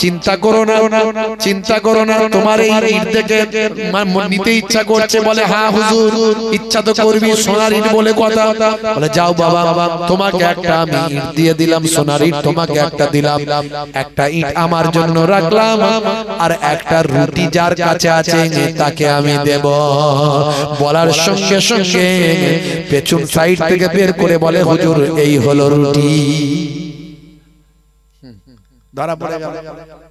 চিন্তা করো না, চিন্তা করো না, তোমার এই ইট দেখে নিতে ইচ্ছা করছে। বলে হ্যাঁ হুজুর, ইচ্ছা তো করবি, সোনার ইট বলে কথা। বলে যাও বাবা, তোমাকে একটা আমি ইট দিয়ে দিলাম, সোনার ইট তোমাকে একটা দিলাম, একটা ইট আমার জন্য রাখলাম, আর একটা রুটি যার কাছে আছে তাকে আমি দেব। বলার সঙ্গে সঙ্গে পেছন সাইড থেকে বের করে বলে, হুজুর এই হলো রুটি। ধরা পড়ে গেল।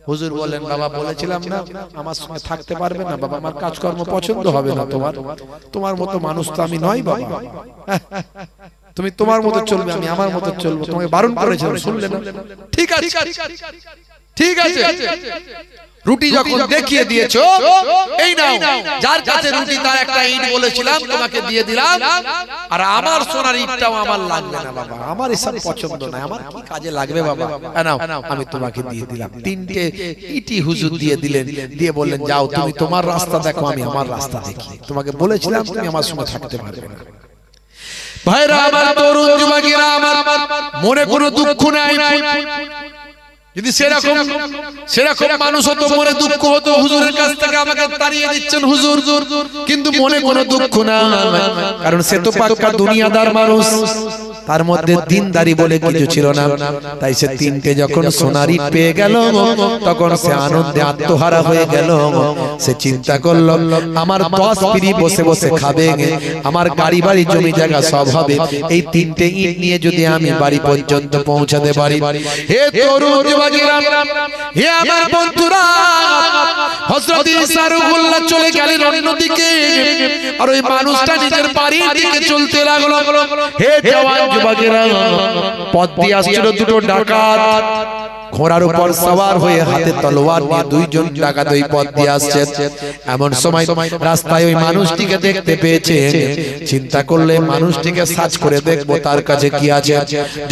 হুজুর বলেন, বাবা বলেছিলাম না আমার সঙ্গে থাকতে পারবে না বাবা, আমার কাজকর্ম পছন্দ হবে না তোমার, তোমার মতো মানুষ তো আমি নই বাবা, তুমি তোমার মতো চলবে, আমি আমার মতো চলবো, তোমাকে বারণ করেছিলাম শুনলে না? ঠিক আছে, ঠিক আছে। রুটি যখন দেখিয়ে দিয়েছো, এই নাও, যার কাছে রুটি তার একটা ইট বলেছিলাম তোমাকে দিয়ে দিলাম, আর আমার সোনার ইটটাও আমার লাগবে না বাবা, আমার এসব পছন্দ না, আমার কি কাজে লাগবে বাবা, নাও আমি তোমাকে দিয়ে দিলাম। তিনটে ইটি হুজুর দিয়ে দিলেন, দিয়ে বললেন যাও তুমি তোমার রাস্তা দেখো, আমি আমার রাস্তা দেখি, তোমাকে বলেছিলাম তুমি আমার সঙ্গে থাকতে পারবে না। ভাইরা আমার, তরুণ যুবকেরা আমার, মনে কোনো দুঃখ নাই। যদি সেরকম মানুষ হতো মনে দুঃখ হতো, হুজুরের কাছ থেকে আমাকে তাড়িয়ে দিচ্ছেন হুজুর, কিন্তু মনে কোনো দুঃখ না, কারণ সে তো পাক্কা দুনিয়াদার মানুষ, তার মধ্যে দিনদারি বলে কিছু ছিল না। তাই সে তিনটে যখন সোনার ইট পেয়ে গেল তখন সে আনন্দে আত্মহারা হয়ে গেল। সে চিন্তা করলো আমার 10 পিঁড়ি বসে বসে খাবে, আমার গাড়ি বাড়ি জমি জায়গা সব হবে, এই তিনটে ইট নিয়ে যদি আমি বাড়ি পর্যন্ত পৌঁছাতে পারি। হে তরুণ যুবকেরা, হে আমার বন্ধুরা, হযরত ঈসা রূহুল্লাহ চলে গেলেন অন্যদিকে, আর ওই মানুষটা নিজের বাড়ির দিকে চলতে লাগলো। হে জওয়ান যুবকেরা, পথ দিয়ে আসছিল দুটো ডাকাত, ঘোড়ার উপর সওয়ার হয়ে হাতে তলোয়ার নিয়ে দুইজন ডাকাত ওই পথ দিয়ে আসছে। এমন সময় রাস্তায় ওই মানুষটিকে দেখতে পেয়েছে, চিন্তা করলে মানুষটিকে সার্চ করে দেখবো তার কাছে কি আছে।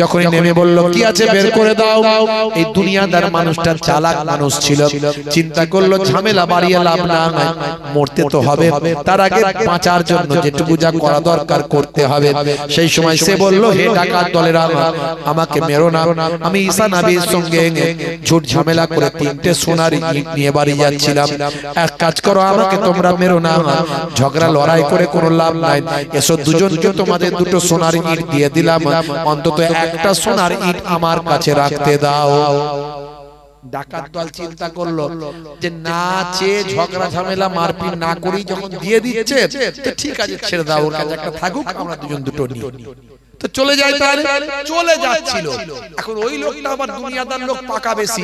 যখনই নেমে বলল কি আছে বের করে দাও, এই দুনিয়াদার মানুষটা চালাক মানুষ ছিল, চিন্তা করলো ঝামেলা বাড়িয়ে লাভ না, মরতে তো হবে, তার আগে বাঁচার জন্য যেটুকু যা করা দরকার করতে হবে। সেই সময় সে বলল হে ডাকাত দলেরা, আমাকে মেরো না, আমি ঈসা নবীর সঙ্গে ঝুট ঝামেলা করে তিনটে সোনার ইট নিয়ে বাড়ি যাচ্ছিলাম, এক কাজ করো আমাকে তোমরা মেরো না, ঝগড়া লড়াই করে কোনো লাভ নাই, এসো দুজনকে তোমাদের দুটো সোনার ইট দিয়ে দিলাম, অন্তত একটা সোনার ইট আমার কাছে রাখতে দাও। ডাকাত দল চিন্তা করলো যে না চেয়ে ঝগড়া ঝামেলা মারপিট না করেই যখন দিয়ে দিচ্ছে তো ঠিক আছে ছেড়ে দাও, ওর কাছে একটা থাকুক, আমরা দুজন দুটো নিই। তো চলে যায়, তাহলে চলে যাচ্ছিল। এখন ওই লোকটা আবার দুনিয়াদার লোক, পাকা বেশি,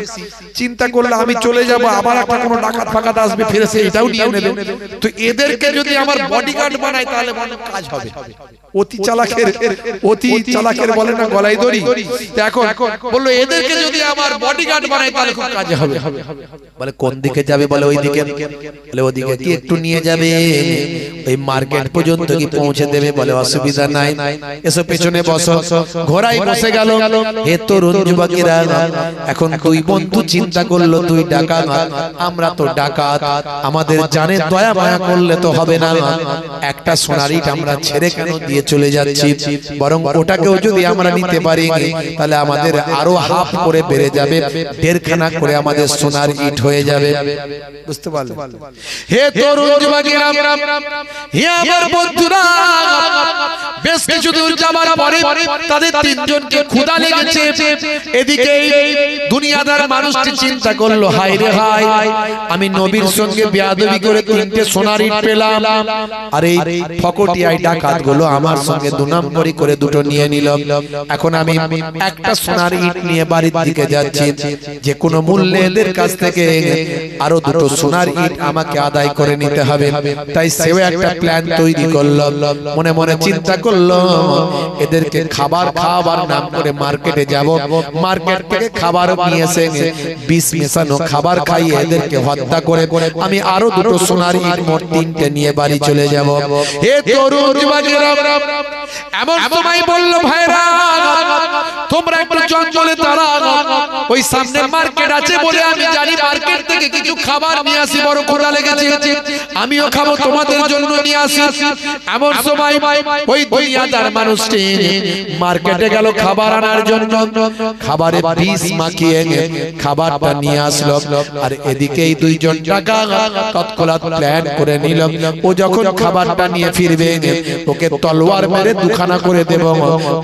চিন্তা করলে আমি চলে যাব, আবার একটা কোনো ডাকাত ফাকাত আসবে ফিরে সে এটাও নিয়ে নেবে, তো এদেরকে যদি আমার বডিগার্ড বানাই তাহলে অনেক কাজ হবে। অতি চালাকের বলে না গলায় দড়ি, এখন বললো এদেরকে যদি আমার বডিগার্ড বানাই তাহলে খুব কাজে হবে। বলে কোন দিকে যাবে, বলে ওই দিকে, বলে ওদিকে কি একটু নিয়ে যাবে, ওই মার্কেট পর্যন্ত কি পৌঁছে দেবে, বলে অসুবিধা নাই, এসো পেছনে বসো। ঘোড়ায় বসে গেল। হে তরুণ যুবকেরা, এখন দুই বন্ধু চিন্তা করলো তুই ডাকাত, আমরা তো ডাকাত, আমাদের জানে দয়া মায়া করলে তো হবে না, একটা সোনার ইট আমরা ছেড়ে কেন দিয়ে চলে যাচ্ছি, বরং ওটাকেও যদি আমরা নিতে পারি তাহলে আমাদের আরো হাফ করে বেড়ে যাবে, দেড়খানা করে আমাদের সোনার ইট হয়ে যাবে। বুঝতে পারলে? হে তরুণ যুবকেরা, হে আমার বন্ধুরা, বেশ কিছু দূর যাবার পরে তাদের তিনজনকে ক্ষুধা লেগেছে। এদিকে দুনিয়াদার মানুষটি চিন্তা করলো হায় রে হায়, আমি নবীর সঙ্গে বেয়াদবি করে তিনটে সোনার ইট পেলাম, আর এই ফকটিয়াই ডাকাতগুলো আমার সঙ্গে দু নম্বরই করে দুটো নিয়ে নিল। এখন আমি একটা সোনার ইট নিয়ে বাড়ির দিকে যাচ্ছি, যে কোনো মূল্যে এদের কাছ থেকে আরো দুটো সোনার ইট আমাকে আদায় করে নিতে হবে। তাই সেও একটা প্ল্যান তৈরি করলো, মনে মনে চিন্তা করলো এদেরকে খাবার খাওয়াবার নাম করে মার্কেটে যাব, মার্কেট থেকে খাবার নিয়ে এসে বিষ মেশানো খাবার খাইয়ে এদেরকে হত্যা করে আমি আরো দুটো সোনার ইট মোট তিনটে নিয়ে বাড়ি চলে যাব। হে তরুণ যুবকেরা, এমন সময় বলল ভাইরা তোমরা একটু জঙ্গলে দাঁড়াও, ওই সামনে মার্কেট আছে বলে আমি জানি, মার্কেট থেকে কিছু খাবার নিয়ে আসি, বড় ক্ষুধা লেগেছে, আমিও খাবো, তোমাদের জন্য নিয়ে আসি। এমন সময় ওই দুনিয়াদার মানুষটি মার্কেটে গেল খাবার আনার জন্য, খাবারে বিষ মাখিয়ে খাবারটা নিয়ে আসলো, আর এদিকে এই দুইজন টাকা তৎক্ষণাৎ প্ল্যান করে নিল, ও যখন খাবারটা নিয়ে ফিরবে ওকে তলোয়ার মেরে দুখানা করে দেব,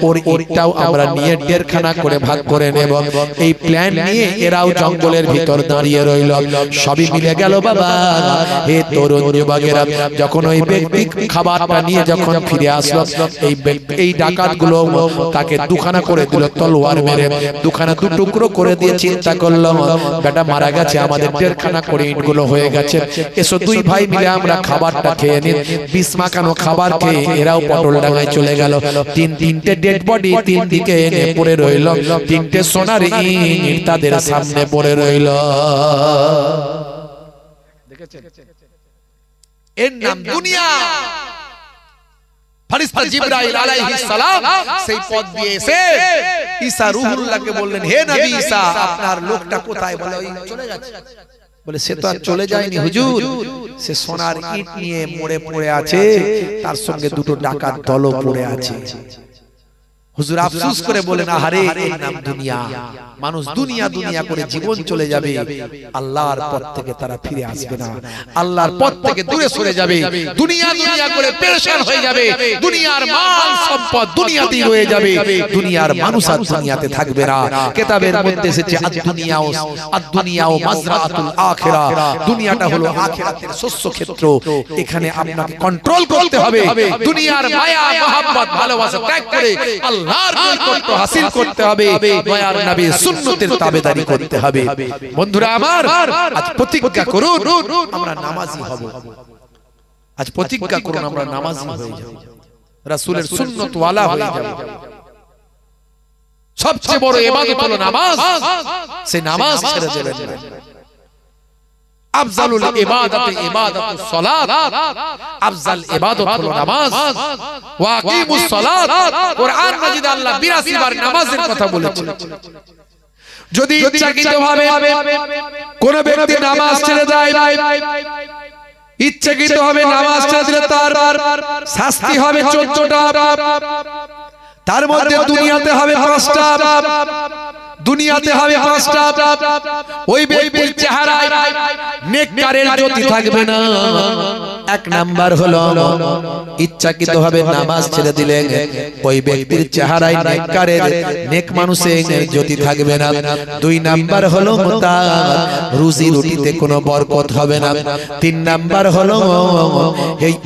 ওর ইটটাও আমরা নিয়ে দেড়খানা করে ভাগ করে নেব। এই প্ল্যান নিয়ে এরাও জঙ্গলের ভিতর দাঁড়িয়ে রইল। সবই মিলে গেল বাবা। হে তরুণ যুবকেরা, যখন ওই ব্যক্তি খাবারটা নিয়ে যখন ফিরে আসলো, এই ডাকাতগুলো তাকে দুখানা করে দিল তলোয়ার মেরে, দুখানা দু টুকরো করে দিয়ে চিন্তা করলো বেটা মারা গেছে, আমাদের দেড়খানা করে ইটগুলো হয়ে গেছে, এসো দুই ভাই মিলে আমরা খাবারটা খেয়ে নিই। বিষ মাখানো খাবার খেয়ে এরাও পটল ডাঙায় চলে গেল। তিনটে ডেড বডি তিন দিকে এনে পড়ে রইল, তিনটে সোনার ইট তাদের সামনে পড়ে রইল। এর নাম দুনিয়া। ফেরেশতা জিবরাইল আলাইহিস সালাম সেই পথ দিয়ে এসে ঈসা রূহুল্লাহকে বললেন, হে নবী ঈসা, আপনার লোকটা কোথায়? বলে ওই চলে গেছে। বলে সে তো আর চলে যায়নি হুজুর, সে সোনার ইট নিয়ে মরে পড়ে আছে, তার সঙ্গে দুটো ডাকাত দলও পড়ে আছে। হুজুর আফসোস করে বলেন, আহারে এর নাম দুনিয়া। মানুষ দুনিয়া দুনিয়া করে জীবন চলে যাবে, আল্লাহর পথ থেকে তারা ফিরে আসবে না, আল্লাহর পথ থেকে দূরে সরে যাবে, দুনিয়া দুনিয়া করে পেরেশান হয়ে যাবে, দুনিয়ার মাল সম্পদ দুনিয়াতেই রয়ে যাবে, দুনিয়ার মানুষ আর দুনিয়াতে থাকবে না। কিতাবের মধ্যে এসেছে আদ-দুনিয়া মাজরাতুল আখিরা, দুনিয়াটা হলো আখিরাতের শস্য ক্ষেত্র। এখানে আপনাকে কন্ট্রোল করতে হবে, দুনিয়ার মায়া মহব্বত ভালোবাসা ত্যাগ করে আল্লাহর নৈকট্য হাসিল করতে হবে, দয়ার নবীর সুন্নতের তাবেদারি করতে হবে। বন্ধুরা আমার, আজ প্রতিজ্ঞা করুন আমরা নামাজি হব। আজ প্রতিজ্ঞা করুন আমরা নামাজি হয়ে যাব, রাসূলের সুন্নত ওয়ালা হয়ে যাব। সবচেয়ে বড় ইবাদত হলো নামাজ, সেই নামাজ ছেড়ে দেবেন না। আফজালুল ইবাদাতি ইবাদাতুস সালাত, আফজাল ইবাদত হলো নামাজ। ওয়া আকিমুস সালাত, কুরআন মাজিদ আল্লাহ 82 বার নামাজের কথা বলেছেন। যদি ইচ্ছাকৃতভাবে কোন ব্যক্তি নামাজ ছেড়ে দেয়, ইচ্ছাকৃতভাবে নামাজ ছেড়ে দিলে তার শাস্তি হবে 14টা। তার মধ্যে দুনিয়াতে হবে 5টা, দুনিয়াতে হবে 5টা। ওই ব্যক্তির চেহারায় নেককারের জ্যোতি থাকবে না। এক নাম্বার হলো ইচ্ছাকৃতভাবে নামাজ ছেড়ে দিলে ওই ব্যক্তির চেহারায় নেককারের নেক মানুষের জ্যোতি থাকবে না। 2 নাম্বার হলো তার রুজি রুটিতে কোনো বরকত হবে না। 3 নাম্বার হলো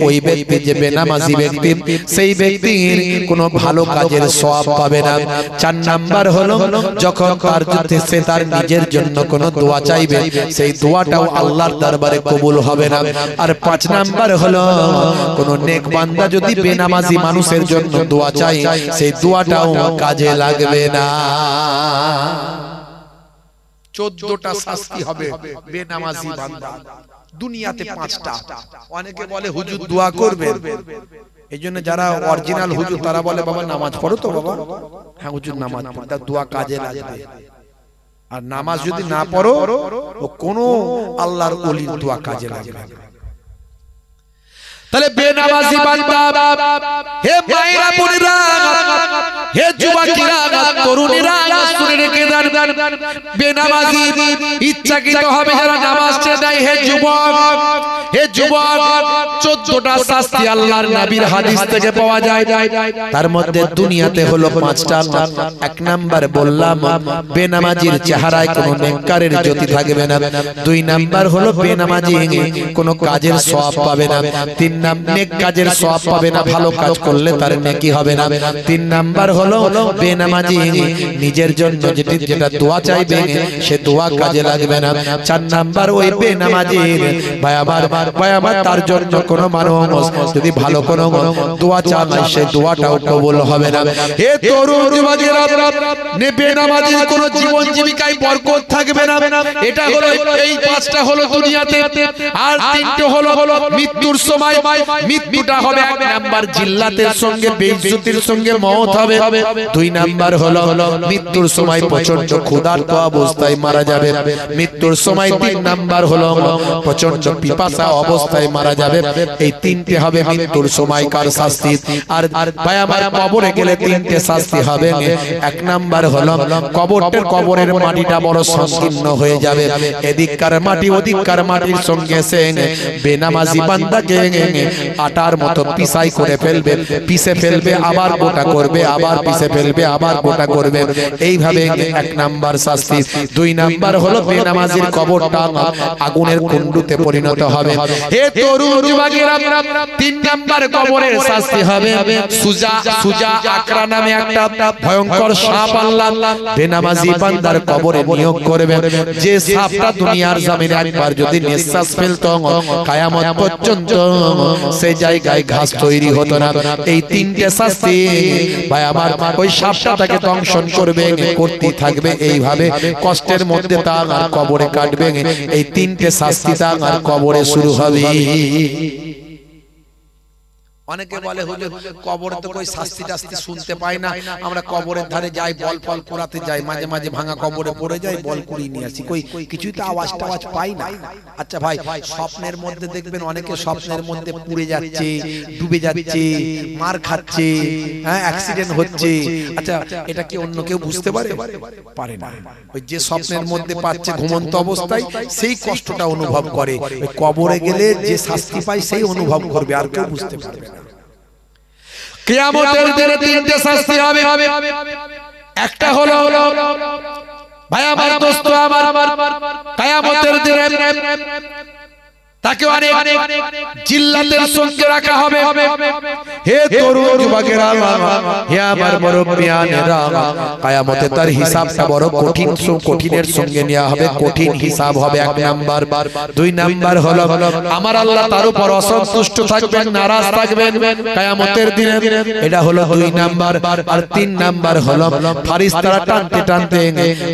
ওই ব্যক্তি যে বেনামাজি ব্যক্তি, সেই ব্যক্তির কোনো ভালো কাজের সওয়াব পাবে না। 4 নাম্বার হলো যখন তার যুদ্ধে সে তার নিজের জন্য কোনো দোয়া চাইবে, সেই দোয়াটাও আল্লাহর দরবারে কবুল হবে না। আর 5 নাম্বার হলো কোন নেক বান্দা যদি বেনামাজি মানুষের জন্য দোয়া চায়, সেই দোয়াটাও কাজে লাগবে না। 14টা শাস্তি হবে বেনামাজি বান্দা, দুনিয়াতে 5টা। অনেকে বলে হুজুর দোয়া করবেন, এই জন্য যারা অরিজিনাল হুজুর তারা বলে বাবা নামাজ পড়ো তো বাবা। হ্যাঁ হুজুর নামাজ পড়ো, তার দোয়া কাজে লাগবে। আর নামাজ যদি না পড়ো ও কোনো আল্লাহর ওলির দোয়া কাজে লাগবে না। তাহলে বেনামাজি বান্দা, হে মায়েরা বোনেরা, হে যুবকেরা, তরুণীরা, শুনে রেখে দেন, বেনামাজি ইচ্ছাকৃতভাবে যারা নামাজ ছেড়ে দেয়, হে যুবক, হে যুবক, 14টা শাস্তি আল্লাহর নবীর হাদিস থেকে পাওয়া যায়। তার মধ্যে দুনিয়াতে হলো 5টা। 1 নাম্বার বললাম বেনামাজির চেহারায় কোনো নেককারের জ্যোতি থাকবে না। 2 নাম্বার হলো বেনামাজি কোনো কাজের সওয়াব পাবে না। 3 নাম্বার নেক কাজের সওয়াব পাবে না, ভালো কাজ করলে তার নেকি হবে না। 3 নাম্বার হলো বেনামাজি নিজের জন্য যেটা দোয়া চাইবে সে দোয়া কাজে লাগবে না। 4 নাম্বার ওই বেনামাজির ভাই আমার তার জন্য কোনো মানুষ যদি ভালো কোনো দোয়া চায়, সে দোয়াটাও কবুল হবে না। হে তরুণ যুবকেরা, বেনামাজির কোনো জীবন জীবিকায় বরকত থাকবে না। এটা হলো এই 5টা হলো দুনিয়াতে। আর 3টে হলো মৃত্যুর সময়। মৃত্যুটা হবে 1 নাম্বার জিল্লাতের সঙ্গে বেইজ্জতির সঙ্গে মওত হবে। 2 নাম্বার হলো মৃত্যুর সময় প্রচন্ড ক্ষুধার্ত অবস্থায় মারা যাবে। মৃত্যুর সময় 3 নাম্বার হলো প্রচন্ড পিপাসা অবস্থায় মারা যাবে। এই 3টে হবে মৃত্যুর সময়কার শাস্তি। আর ভাই আমার কবরে গেলে 3টে শাস্তি হবে। 1 নাম্বার হলো কবরের মাটিটা বড় সংকীর্ণ হয়ে যাবে। এদিককার মাটি ওদিককার মাটির সঙ্গে সে বেনামাজি বান্দাকে আটার মতো পিসাই করে ফেলবে, পিষে ফেলবে, আবার গোটা করবে, আবার পিষে ফেলবে, আবার গোটা করবে। এইভাবে 1 নাম্বার শাস্তি। 2 নাম্বার হলো বেনামাজির কবরটা আগুনের কুণ্ডুতে পরিণত হবে। হে তরুণ যুবকেরা, 3 নাম্বার কবরের শাস্তি হবে সুজা আকরা নামে একটা ভয়ঙ্কর সাপ আল্লাহ বেনামাজি বান্দার কবরে নিয়োগ করবে। যে সাপটা দুনিয়ার জমিনে একবার যদি নিঃশ্বাস ফেলতো, কিয়ামত পর্যন্ত সেই জায়গায় ঘাস তৈরি হতো না। এই 3টে শাস্তি ভাই আমার ওই সাপটা তাকে দংশন করবে, করতে থাকবে। এইভাবে কষ্টের মধ্যে তার কবরে কাটবে। এই 3টে শাস্তি তার কবরে শুরু হবে। অনেকে বলে হুজুর কবরে তো কই শাস্তি টাস্তি শুনতে পাই না, আমরা কবরের ধারে যাই বল ফল পোড়াতে যাই, মাঝে মাঝে ভাঙা কবরে পড়ে যাই, বল কুড়িয়ে নিয়ে আসি, কই কিছুই তো আওয়াজ টাওয়াজ পাই না। আচ্ছা ভাই, স্বপ্নের মধ্যে দেখবেন অনেকে স্বপ্নের মধ্যে পুড়ে যাচ্ছে, ডুবে যাচ্ছে, মার খাচ্ছে, হ্যাঁ অ্যাক্সিডেন্ট হচ্ছে। আচ্ছা এটা কি অন্য কেউ বুঝতে পারে? পারে না। ওই যে স্বপ্নের মধ্যে পাচ্ছে ঘুমন্ত অবস্থায় সেই কষ্টটা অনুভব করে, ওই কবরে গেলে যে শাস্তি পায় সেই অনুভব করবে, আর কেউ বুঝতে পারবে না। কিয়ামতের দিনে তিনটে শাস্তি হবে। একটা হলো ভাই আমার দোস্ত আমার, কিয়ামতের দিনে তাকে অনেক জিল্লাতের সঙ্গে রাখা হবে। হে তরুণ যুবকেরা, হে আমার মুরব্বিয়ানেরা, কিয়ামতে তার হিসাবটা বড় কঠিনের সঙ্গে নেওয়া হবে, কঠিন হিসাব হবে। এক নাম্বার। দুই নাম্বার হলো আমার আল্লাহ তার উপর অসন্তুষ্ট থাকবেন, নারাজ থাকবেন কিয়ামতের দিনে, এটা হলো দুই নাম্বার। আর তিন নাম্বার হলো ফারিস্তারা টানতে টানতে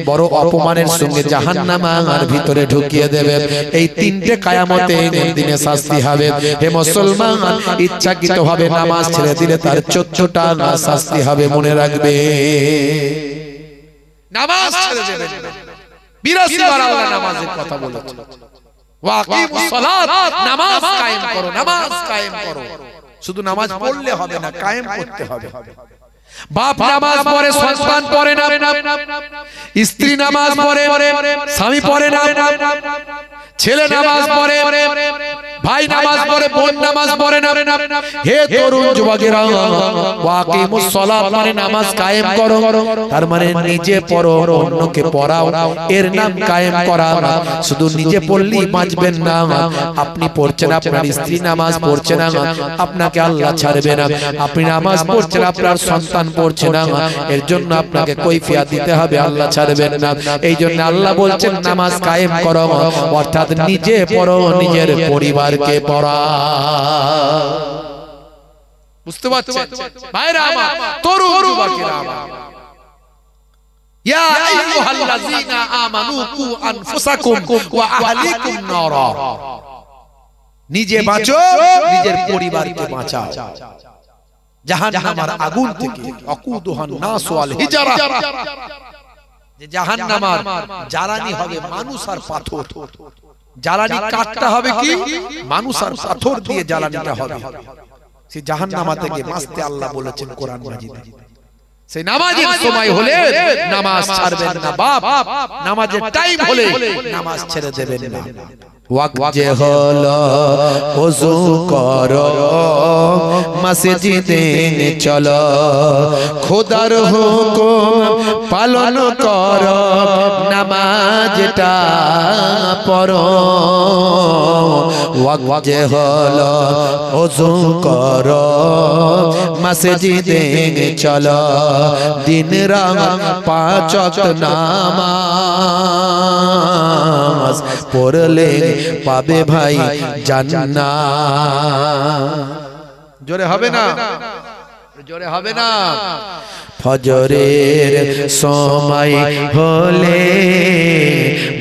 বড় অপমানের সঙ্গে জাহান্নামের ভিতরে ঢুকিয়ে দেবে। এই তিনটে কিয়ামতে দিনে শাস্তি হবে। হে মুসলমান, ইচ্ছাকৃতভাবে নামাজ ছেড়ে দিলে তার 14টা শাস্তি হবে, মনে রাখবে। নামাজ ছেড়ে দেবেন না। 82 বার আল্লাহ নামাজের কথা বলেছে, ওয়াকিমুস সালাত, নামাজ কায়েম করো, নামাজ কায়েম করো। শুধু নামাজ পড়লে হবে না, কায়েম করতে হবে। বাপ নামাজ পড়ে, সন্তান পড়ে না, স্ত্রী নামাজ পড়ে, স্বামী পড়ে না, ছেলে নামাজ পড়ে, ভাই নামাজ পড়ে, বোন নামাজ পড়ে না। হে তরুণ যুবকেরা, ওয়াকিমুস সালাত মানে নামাজ কায়েম করো, তার মানে নিজে পড়ো, অন্যকে পড়াও, এর নাম কায়েম করা। শুধু নিজে পড়লেই বাঁচবেন না, আপনি পড়ছেন, আপনার স্ত্রী নামাজ পড়ছে না, আপনাকে আল্লাহ ছাড়বে না। আপনি নামাজ পড়ছেন, আপনার সন্তান পড়ছে না, এর জন্য আপনাকে কৈফিয়ত দিতে হবে, আল্লাহ ছাড়বেন না। এই জন্য আল্লাহ বলছেন নামাজ কায়েম করো, অর্থাৎ নিজে পড়ো, নিজের পরিবারকে পড়া। বুঝতে পারছেন ভাইরা আমার, তরুণ যুবকেরা আমার, ইয়া আইয়ুহাল্লাযীনা আমানু কু আনফুসাকুম ওয়া আহলিকুম নারা, নিজে বাঁচো, নিজের পরিবারকে বাঁচাও জাহান্নামের আগুন থেকে। আকুদুহান নাস ওয়াল হিজারা, যে জাহান্নামের জ্বালানি হবে মানুষ আর পাথর। জ্বালানি কাটটা হবে কি? মানুষ আর পাথর দিয়ে জ্বালানিটা হবে। সেই জাহান্নাম থেকে বাঁচতে আল্লাহ বলেছেন কোরআন মাজিদে। সেই নামাজের সময় হলে নামাজ ছাড়বেন না বাপ, নামাজের টাইম হলে নামাজ ছেড়ে দেবেন না। ওয়াক্ত যে হলো ওযু করো, মসজিদে চলো, খোদার হুকুম পালন করো, নামাজটা পড়ো। ওয়াক্ত যে হলো ওযু করো, মসজিদে চলো, দিন রাত 5 ওয়াক্ত নামাজ পড়লে পাবে ভাই জান্নাত। জোরে হবে না? জোরে হবে না? ফজরের সময় হলে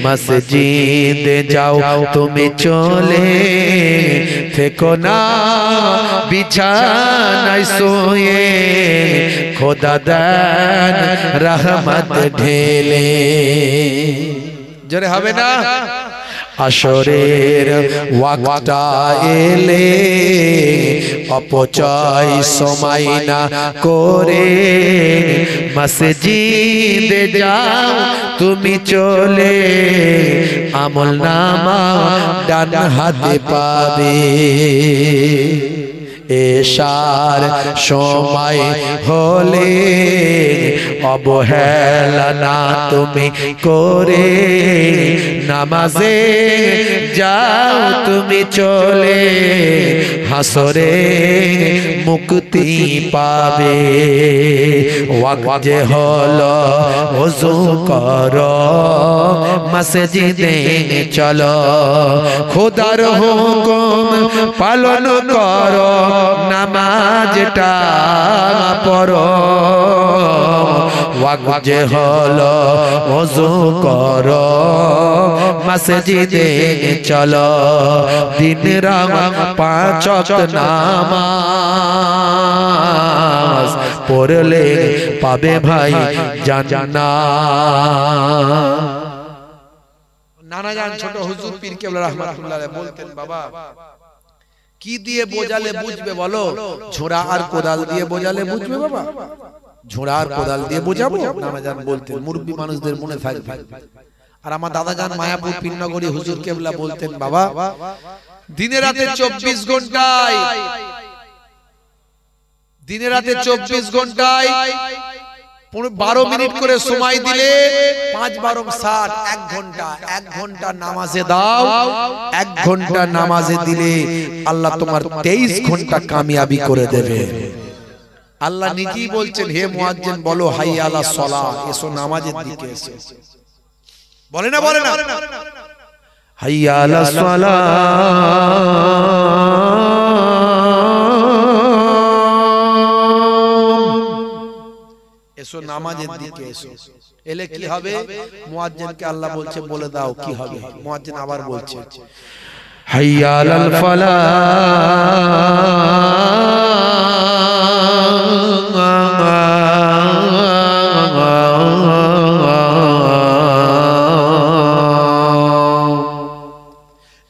মসজিদে যাও তুমি চলে, থেকো না বিছানায় শুয়ে, খোদা দেন রহমত ঢেলে। জোরে হবে না? আসরের ওয়াক্তটা এলে অপচয় সময় না করে, মসজিদে যাও তুমি চলে, আমল নামা ডান হাতে পাবে। এশার সময় হলে অবহেলা না তুমি করে, নামাজে যাও তুমি চলে, হাসরে মুক্তি পাবে। ওয়াক্ত যে হলো ওযু করো, মসজিদে চলো, খোদার হুকুম পালন করো, নামাজটা পড়ো। ওয়াক্ত যে হলো ওযু করো মসজিদে চলো দিন রাত পাঁচ ওয়াক্ত নামাজ পড়লে পাবে ভাই জান্নাত। নানা জান ছোট হুজুর পীর কেবলা রাহমাতুল্লাহ আলাইহি বলতেন, বাবা কি দিয়ে বোঝালে বুঝবে বলো? ঝোড়া আর কোদাল দিয়ে বোঝালে বুঝবে বাবা? ঝোড়া আর কোদাল দিয়ে বোঝাবো? নানা জান বলতেন, মুরব্বী মানুষদের মনে থাকবে। আর আমার দাদা জান মায়াপুর পীরনগরী হুজুর কেবলা বলতেন, বাবা দিনে রাতে 24 ঘন্টায়, দিনে রাতে 24 ঘন্টায় 12 মিনিট করে সময় দিলে 5 12 60 1 ঘন্টা, 1 ঘন্টা নামাজে দাও। 1 ঘন্টা নামাজে দিলে আল্লাহ তোমার 23 ঘন্টা কামিয়াবি করে দেবে। আল্লাহ নিজেই বলছেন, হে মুয়াজ্জিন বলো হাইয়া আলাস সালাহ, এসো নামাজের দিকে এসো। বলে না বলে না? হাইয়া আলাস সালাহ, এসো নামাজের দিকে এসো। এলে কি হবে? মুয়াজ্জিনকে আল্লাহ বলছে বলে দাও কি হবে। মুয়াজ্জিন আবার বলছে হাইয়া আলাল ফালাহ,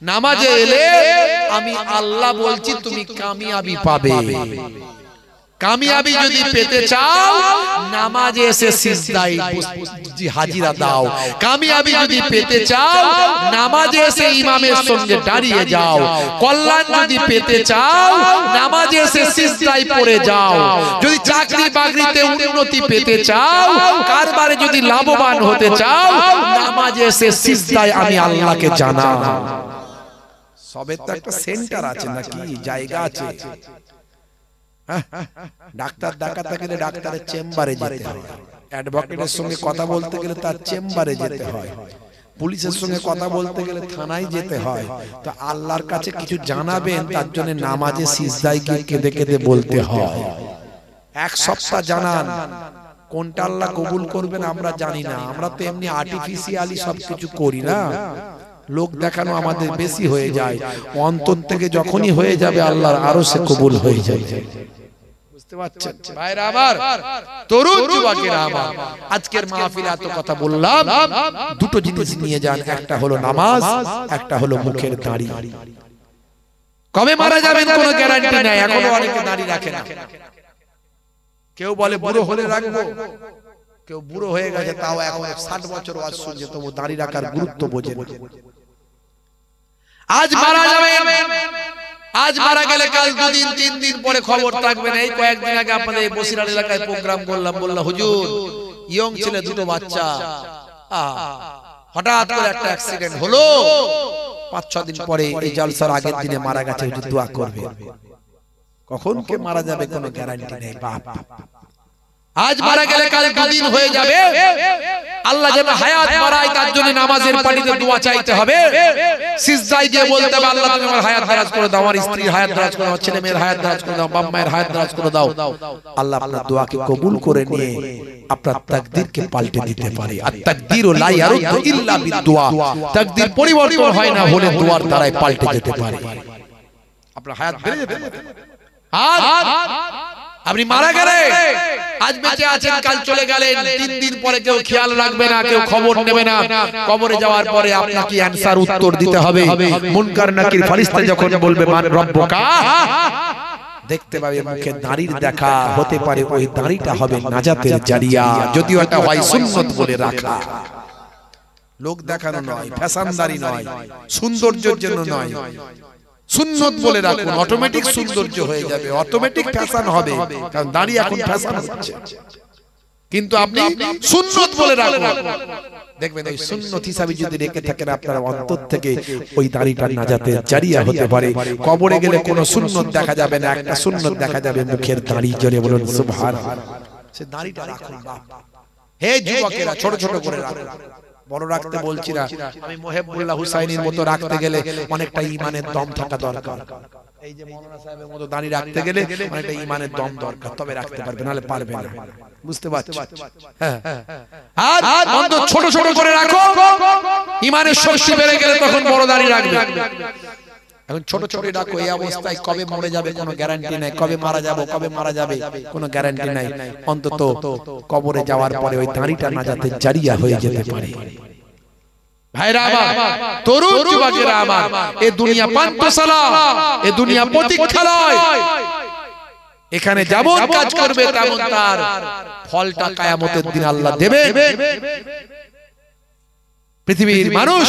নামাজে এলে আমি আল্লাহ বলছি তুমি কামিয়াবি পাবে। কামিয়াবি যদি পেতে চাও নামাজে এসে সিজদায় হাজিরা দাও। কামিয়াবি যদি পেতে চাও নামাজে এসে ইমামের সঙ্গে দাঁড়িয়ে যাও। কল্যাণ যদি পেতে চাও নামাজে এসে সিজদায় পড়ে যাও। যদি চাকরি বাকরিতে উন্নতি পেতে চাও, কারবারে যদি লাভবান হতে চাও, নামাজে এসে সিজদায় আমি আল্লাহকে জানাও। সবের তো একটা সেন্টার আছে নাকি, জায়গা আছে। ডাক্তার দেখাতে গেলে ডাক্তারের চেম্বারে যেতে হয়, অ্যাডভোকেটের সঙ্গে কথা বলতে গেলে তার চেম্বারে যেতে হয়, পুলিশের সঙ্গে কথা বলতে গেলে থানায় যেতে হয়। তো আল্লাহর কাছে কিছু জানাবেন তার জন্য নামাজে সিজদায় গিয়ে কেঁদে কেঁদে বলতে হয়। 1 সপ্তাহ জানান, কোনটা আল্লাহ কবুল করবেন আমরা জানি না। আমরা তো এমনি আর্টিফিশিয়ালি সবকিছু করি না, লোক দেখানো আমাদের বেশি হয়ে যায়। অন্তর থেকে যখনই হয়ে যাবে আল্লাহর আরো সে কবুল হয়ে যাবে। বুঝতে পারছেন ভাইরা আমার, তরুণ যুবকেরা আমার, আজকের মাহফিলে এত কথা বললাম, দুটো জিনিস নিয়ে যান। একটা হলো নামাজ, একটা হলো মুখের দাড়ি। কবে মারা যাবেন কোনো গ্যারান্টি নাই। এখনো অনেকে দাড়ি রাখে না। কেউ বলে বুড়ো হলে রাখবো, কেউ বুড়ো হয়ে গেছে তাও এখন 60 বছর ওয়াজ শুনছে তবু দাড়ি রাখার গুরুত্ব বোঝে না। আজ মারা যাবেন, আজ মারা গেলে কাল 2 দিন 3 দিন পরে খবর থাকবে না। এই কয়েকদিন আগে আপনাদের বসিরহাট এলাকায় প্রোগ্রাম করলাম, বললাম হুজুর ইয়ং ছেলে, 2টো বাচ্চা, হঠাৎ করে একটা অ্যাক্সিডেন্ট হলো। 5-6 দিন পরে এই জলসার আগের দিনে মারা গেছে। একটু দোয়া করবে। কখন কে মারা যাবে কোনো গ্যারান্টি নেই বাপ। আজ মারা গেলে কাল 2 দিন হয়ে যাবে। আল্লাহ যেন হায়াত বাড়ায় তার জন্য নামাজের পানিতে দোয়া চাইতে হবে। সিজদায় গিয়ে বলতে হবে আল্লাহ তুমি আমার হায়াত দারাজ করে দাও, আমার স্ত্রীর হায়াত দারাজ করে দাও, ছেলে মেয়ের হায়াত দারাজ করে দাও, বাবা মায়ের হায়াত দারাজ করে দাও। আল্লাহ আপনার দোয়াকে কবুল করে নিয়ে আপনার তাকদীরকে পাল্টে দিতে পারে। আর তাকদীরু লা ইয়ারুদ্দু ইল্লা বিদুয়া, তাকদীর পরিবর্তন হয় না হলে দোয়ার দ্বারাই পাল্টে যেতে পারে। আপনার হায়াত বেড়ে যেতে পারে। আর আপনি মারা গেলে আজ বেঁচে আছেন, কাল চলে গেলেন, 3 দিন পরে কেউ খেয়াল রাখবে না, কেউ খবর নেবে না। কবরে যাওয়ার পরে আপনাকে অ্যানসার উত্তর দিতে হবে। মুনকার নাকির ফেরেশতা যখন বলবে মান রব্বুকা, দেখতে পাবে মুখে দাড়ির দেখা হতে পারে ওই দাড়িটা হবে নাজাতের জারিয়া, যদিও এটা হয় সুন্নাত বলে রাখা। লোক দেখানো নয়, ফ্যাশনদারি নয়, সৌন্দর্যের জন্য নয়, সুন্নত বলে রাখুন। অটোমেটিক সৌন্দর্য হয়ে যাবে, অটোমেটিক ফ্যাশন হবে, কারণ দাড়ি এখন ফ্যাশন হচ্ছে। কিন্তু আপনি সুন্নত বলে রাখুন, দেখবেন এই সুন্নত হিসাবে যদি রেখে থাকেন আপনার অন্তর থেকে ওই দাড়িটা নাজাতের জারিয়া হতে পারে। কবরে গেলে কোনো সুন্নত দেখা যাবে না, একটা সুন্নত দেখা যাবে মুখের দাড়ি। জোরে বলুন সুবহানাল্লাহ। সে দাড়িটা রাখুন বাপ। হে যুবকেরা ছোট ছোট করে রাখুন, বড় রাখতে বলছি না। আমি মুহিবুল্লাহ হুসাইনির মতো রাখতে গেলে অনেকটা ঈমানের দম থাকা দরকার। এই যে মৌলানা সাহেবের মতো দাঁড়িয়ে রাখতে গেলে অনেকটা ঈমানের দম দরকার, তবে রাখতে পারবে, নাহলে পারবে না। বুঝতে পারছো? হ্যাঁ, আর অন্তত ছোট ছোট করে রাখো, ঈমানের শক্তি বেড়ে গেলে তখন বড় দাঁড়িয়ে রাখবে। এখন ছোট ছোট রাখো, এই অবস্থায় কবে মরে যাবে কোনো গ্যারান্টি নাই, কবে মারা যাবে কোনো গ্যারান্টি নাই। অন্তত কবরে যাওয়ার পরে ওই দাঁড়িটা নাজাতের জারিয়া হয়ে যেতে পারে। ভাইরা আমার, তরুণ যুবকেরা আমার, এই দুনিয়া পান্থশালা, এই দুনিয়া প্রতীক্ষালয়। এখানে যেমন কাজ করবে তেমন তার ফলটা কিয়ামতের দিন আল্লাহ দেবে। পৃথিবীর মানুষ,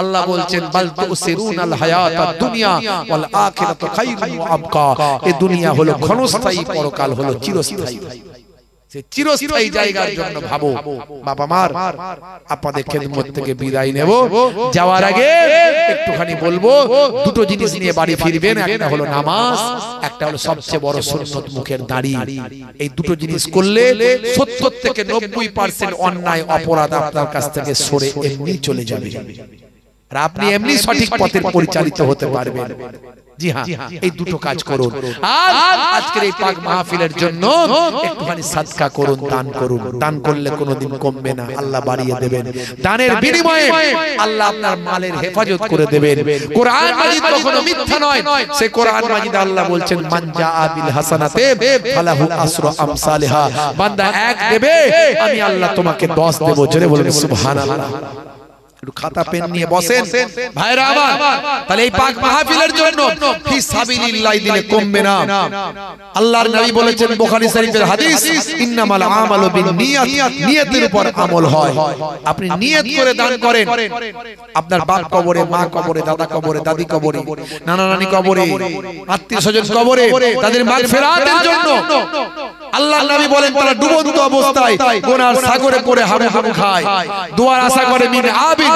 আল্লাহ বলছেন বাল তুসিরুনাল হায়াতাদ দুনিয়া ওয়াল আখিরাতু খায়রুন ওয়া আবকা। এই দুনিয়া হলো ক্ষণস্থায়ী, পরকাল হলো চিরস্থায়ী। সে চিরস্থায়ী জায়গার জন্য ভাবো। বাবা মার, আপনাদের খেদমত থেকে বিদায় নেব। যাওয়ার আগে একটুখানি বলবো, দুটো জিনিস নিয়ে বাড়ি ফিরবেন। একটা হলো নামাজ, একটা হলো সবচেয়ে বড় সুন্নত মুখের দাড়ি। এই দুটো জিনিস করলে 70 থেকে 90% অন্যায় অপরাধ আপনার কাছ থেকে সরে এমনি চলে যাবে, আর আপনি এমনি সঠিক পথে পরিচালিত হতে পারবেন। জি হ্যাঁ, এই দুটো কাজ করুন। আর আজকের এই পাক মাহফিলের জন্য একটুখানি সাদকা করুন, দান করুন। দান করলে কোনোদিন কমবে না, আল্লাহ বাড়িয়ে দেবেন। দানের বিনিময়ে আল্লাহ আপনার মালের হেফাজত করে দেবেন। কোরআন মাজিদ কখনো মিথ্যা নয়। সে কোরআন মাজিদ আল্লাহ বলছেন মান জাআ বিল হাসানাতি ফালাহু আসরু আমসালিহা। বান্দা এক দেবে, আমি আল্লাহ তোমাকে 10 দেব। জোরে বলুন সুবহানাল্লাহ। একটু খাতা পেন নিয়ে বসেন ভাইরা আমার। তাহলে এই পাক মাহফিলের জন্য ফি সাবিলিল্লাহ দিলে কমবে না। আল্লাহর নবী বলেছেন বুখারী শরীফের হাদিস, ইন্নামাল আমালু বিন্নিয়াত, নিয়তের উপর আমল হয়। আপনি নিয়ত করে দান করেন। আপনার বাপ কবরে, মা কবরে, দাদা কবরে, দাদি কবরে, নানা নানি কবরে, আত্মীয় স্বজন কবরে, তাদের মাগফিরাতের জন্য আল্লাহর নবী বলেন তারা ডুবন্ত অবস্থায় গুনার সাগরে পড়ে হাবুডুবু খায়। দোয়ার আশা করে মিন আবিদ,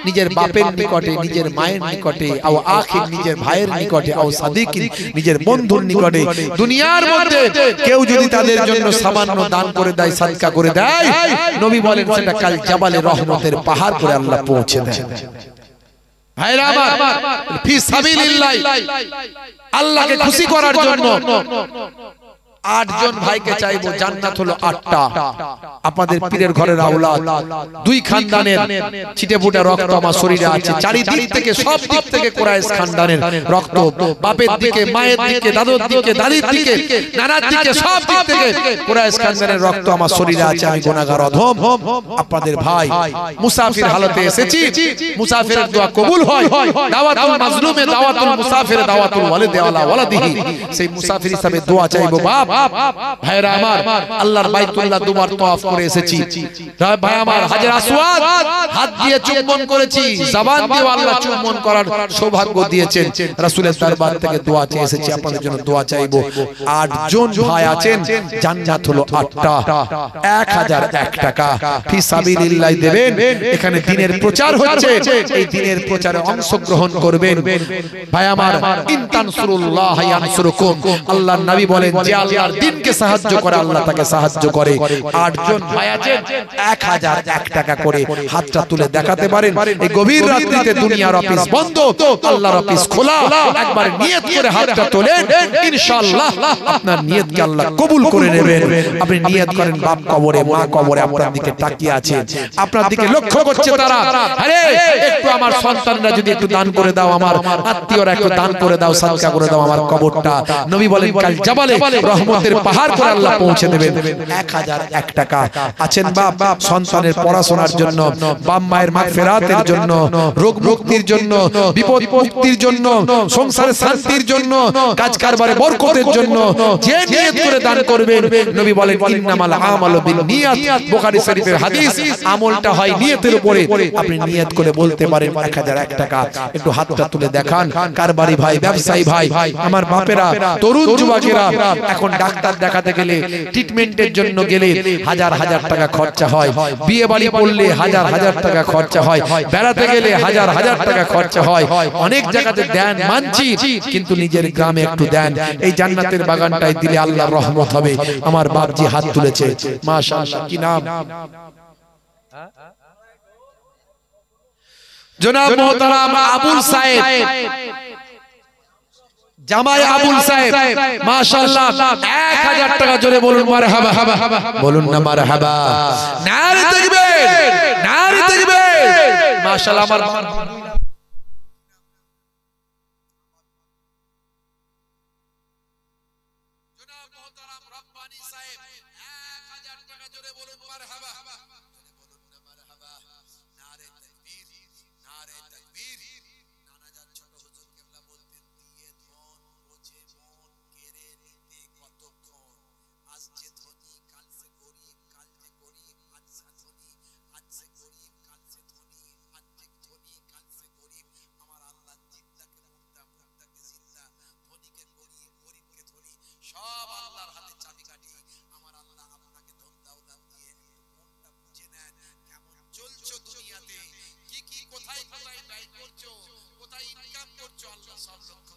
নিজের বাপের নিকটে, নিজের মায়ের নিকটে, আও আখির নিজের ভাইয়ের নিকটে, আও সাদিকিন নিজের বন্ধুর নিকটে। দুনিয়ার মধ্যে কেউ যদি তাদের জন্য সামান্য দান করে দেয়, সাদকা করে দেয়, নবী বলেন সেটা কাল জাবালে রহমতের পাহাড় করে আল্লাহ পৌঁছে দেয়। ভাইরা আমার, ফি সাবিলিল্লাহ, আল্লাহকে খুশি করার জন্য 8 জন ভাইকে চাইবো, জান্নাত হলো 8টা। আপনাদের পীরের ঘরের আওলাদ, 2 খানদানের ছিটেফোঁটা রক্ত আমার শরীরে আছে। চারিদিক থেকে, সব দিক থেকে কুরাইশ খানদানের রক্ত, বাপের দিকে, মায়ের দিকে, দাদুর দিকে, দাদির দিকে, নানার দিকে, সব দিক থেকে কুরাইশ খানদানের রক্ত আমার শরীরে আছে। আমি গুনাহগার অধম, আপনাদের ভাই মুসাফির হালতে এসেছি। মুসাফিরের দোয়া কবুল হয়। দাওয়াতুল মাজলুমে দাওয়াতুল মুসাফির, দাওয়াতুল ওয়ালিদ ওয়ালা ওয়ালাদিহি। সেই মুসাফির হিসাবে দোয়া চাইবো। বাপ ভাইরা আমার, আল্লাহর বাইতুল্লাহ দুবার তওয়াফ করে এসেছি। ভাই আমার, হাজর আসওয়াদ হাত দিয়ে চুম্বন করেছি, জবান দিয়ে আল্লাহ চুম্বন করার সৌভাগ্য দিয়েছেন। রাসূলের দরবার থেকে দোয়া চেয়ে এসেছি, আপনাদের জন্য দোয়া চাইবো। 8 জন ভাই আছেন, জান্নাত হলো 8টা। 1001 টাকা ফি সাবিলিল্লাহ দেবেন। এখানে দ্বীনের প্রচার হচ্ছে, এই দ্বীনের প্রচারে অংশগ্রহণ করবেন। ভাই আমার, ইন তানসুরুল্লাহ ইয়ানসুরকুম। আল্লাহর নবী বলেন যে আল্লাহর দ্বীনকে সাহায্য করে, আল্লাহ তাকে সাহায্য করে। 8 জন ভাই আছেন, 1001 টাকা করে হাতটা তুলে দেখাতে পারেন। এই গভীর রাত্রিতে দুনিয়ার অফিস বন্ধ, আল্লাহর অফিস খোলা। একবার নিয়ত করে হাতটা তোলেন, ইনশাআল্লাহ আপনার নিয়তকে আল্লাহ কবুল করে নেবেন। আপনি নিয়ত করেন, বাপ কবরে, মা কবরে আপনার দিকে তাকিয়ে আছে, আপনার দিকে লক্ষ্য করছে তারা। আরে একটু আমার সন্তানরা যদি একটু দান করে দাও, আমার আত্মীয়রা একটু দান করে দাও, সাদকা করে দাও আমার কবরটা। নবী বলেন কাল জাবালে রহমতের পাহাড় করে আল্লাহ পৌঁছে দেবেন। 1001 টাকা আছেন বাপ, সন্তানের পড়াশোনার জন্য, বাপ মায়ের মাগফিরাতের জন্য, রোগ মুক্তির জন্য, বিপদ মুক্তির জন্য, সংসারে শান্তির জন্য, কাজ কারবারে বরকতের জন্য যে নিয়ত করে দান করবেন, নবী বলেন ইন্নামাল আমালু বিন্নিয়াত। বুখারী শরীফের হাদিস, আমলটা হয় নিয়তের উপরে। আপনি নিয়ত করে বলতে পারেন 1001 টাকা। একটু হাতটা তুলে দেখান। কারবারি ভাই, ব্যবসায়ী ভাই, আমার বাপেরা, তরুণ যুবকেরা, এখন ডাক্তার দেখাতে গেলে, ট্রিটমেন্টের জন্য গেলে হাজার হাজার টাকা খরচা হয়। বিয়ে বাড়ি পড়লে হাজার হাজার টাকা খরচা হয়। বেড়াতে গেলে হাজার হাজার টাকা খরচা হয়। অনেক জায়গাতে দেন মানছি, কিন্তু নিজের গ্রামে একটু দেন। এই জান্নাতের বাগানটায় দিলে আল্লাহর রহমত হবে। আমার বাপজি হাত তুলেছে, মাশাআল্লাহ। কি নাম? জনাব মুহতারাম আবুল সাইদ। জামাই আবুল সাহেব মাশাআল্লাহ 1000 টাকা জোরে বলুন মারহাবা, বলুন না মারহাবা, নারে তাকবীর, নারে তাকবীর। মাশাআল্লাহ আমার জনাব মোহতারাম রব্বানী সাহেব 1000 টাকা জোরে বলুন মারহাবা, বলুন না মারহাবা, নারে তাকবীর, নারে তাকবীর। নানাজান ছোট হুজুর কেবলা বলতেন, দিয়ে ধন বোঝে মন কেড়ে নিতে কতক্ষণ, আজ যে ধনী কাল সে গরিব, কাল যে গরিব আজ সে ধনী, আজ সে গরিব কাল সে ধনী, আজ যে ধনী কাল সে গরিব। আমার আল্লাহ জিন্দাকে মুর্দা, মুর্দাকে জিন্দা, ধনীকে গরিব, গরিবকে ধনী, সব আল্লাহর হাতে চাবিকাঠি। আমার আল্লাহ আপনাকে ধন দৌলত দিয়ে একটু মনটা বুঝে নেন, কেমন চলছো দুনিয়াতে, কি কি কোথায় কোথায় ব্যয় করছো, কোথায় ইনকাম করছো, আল্লাহ সব লক্ষ্য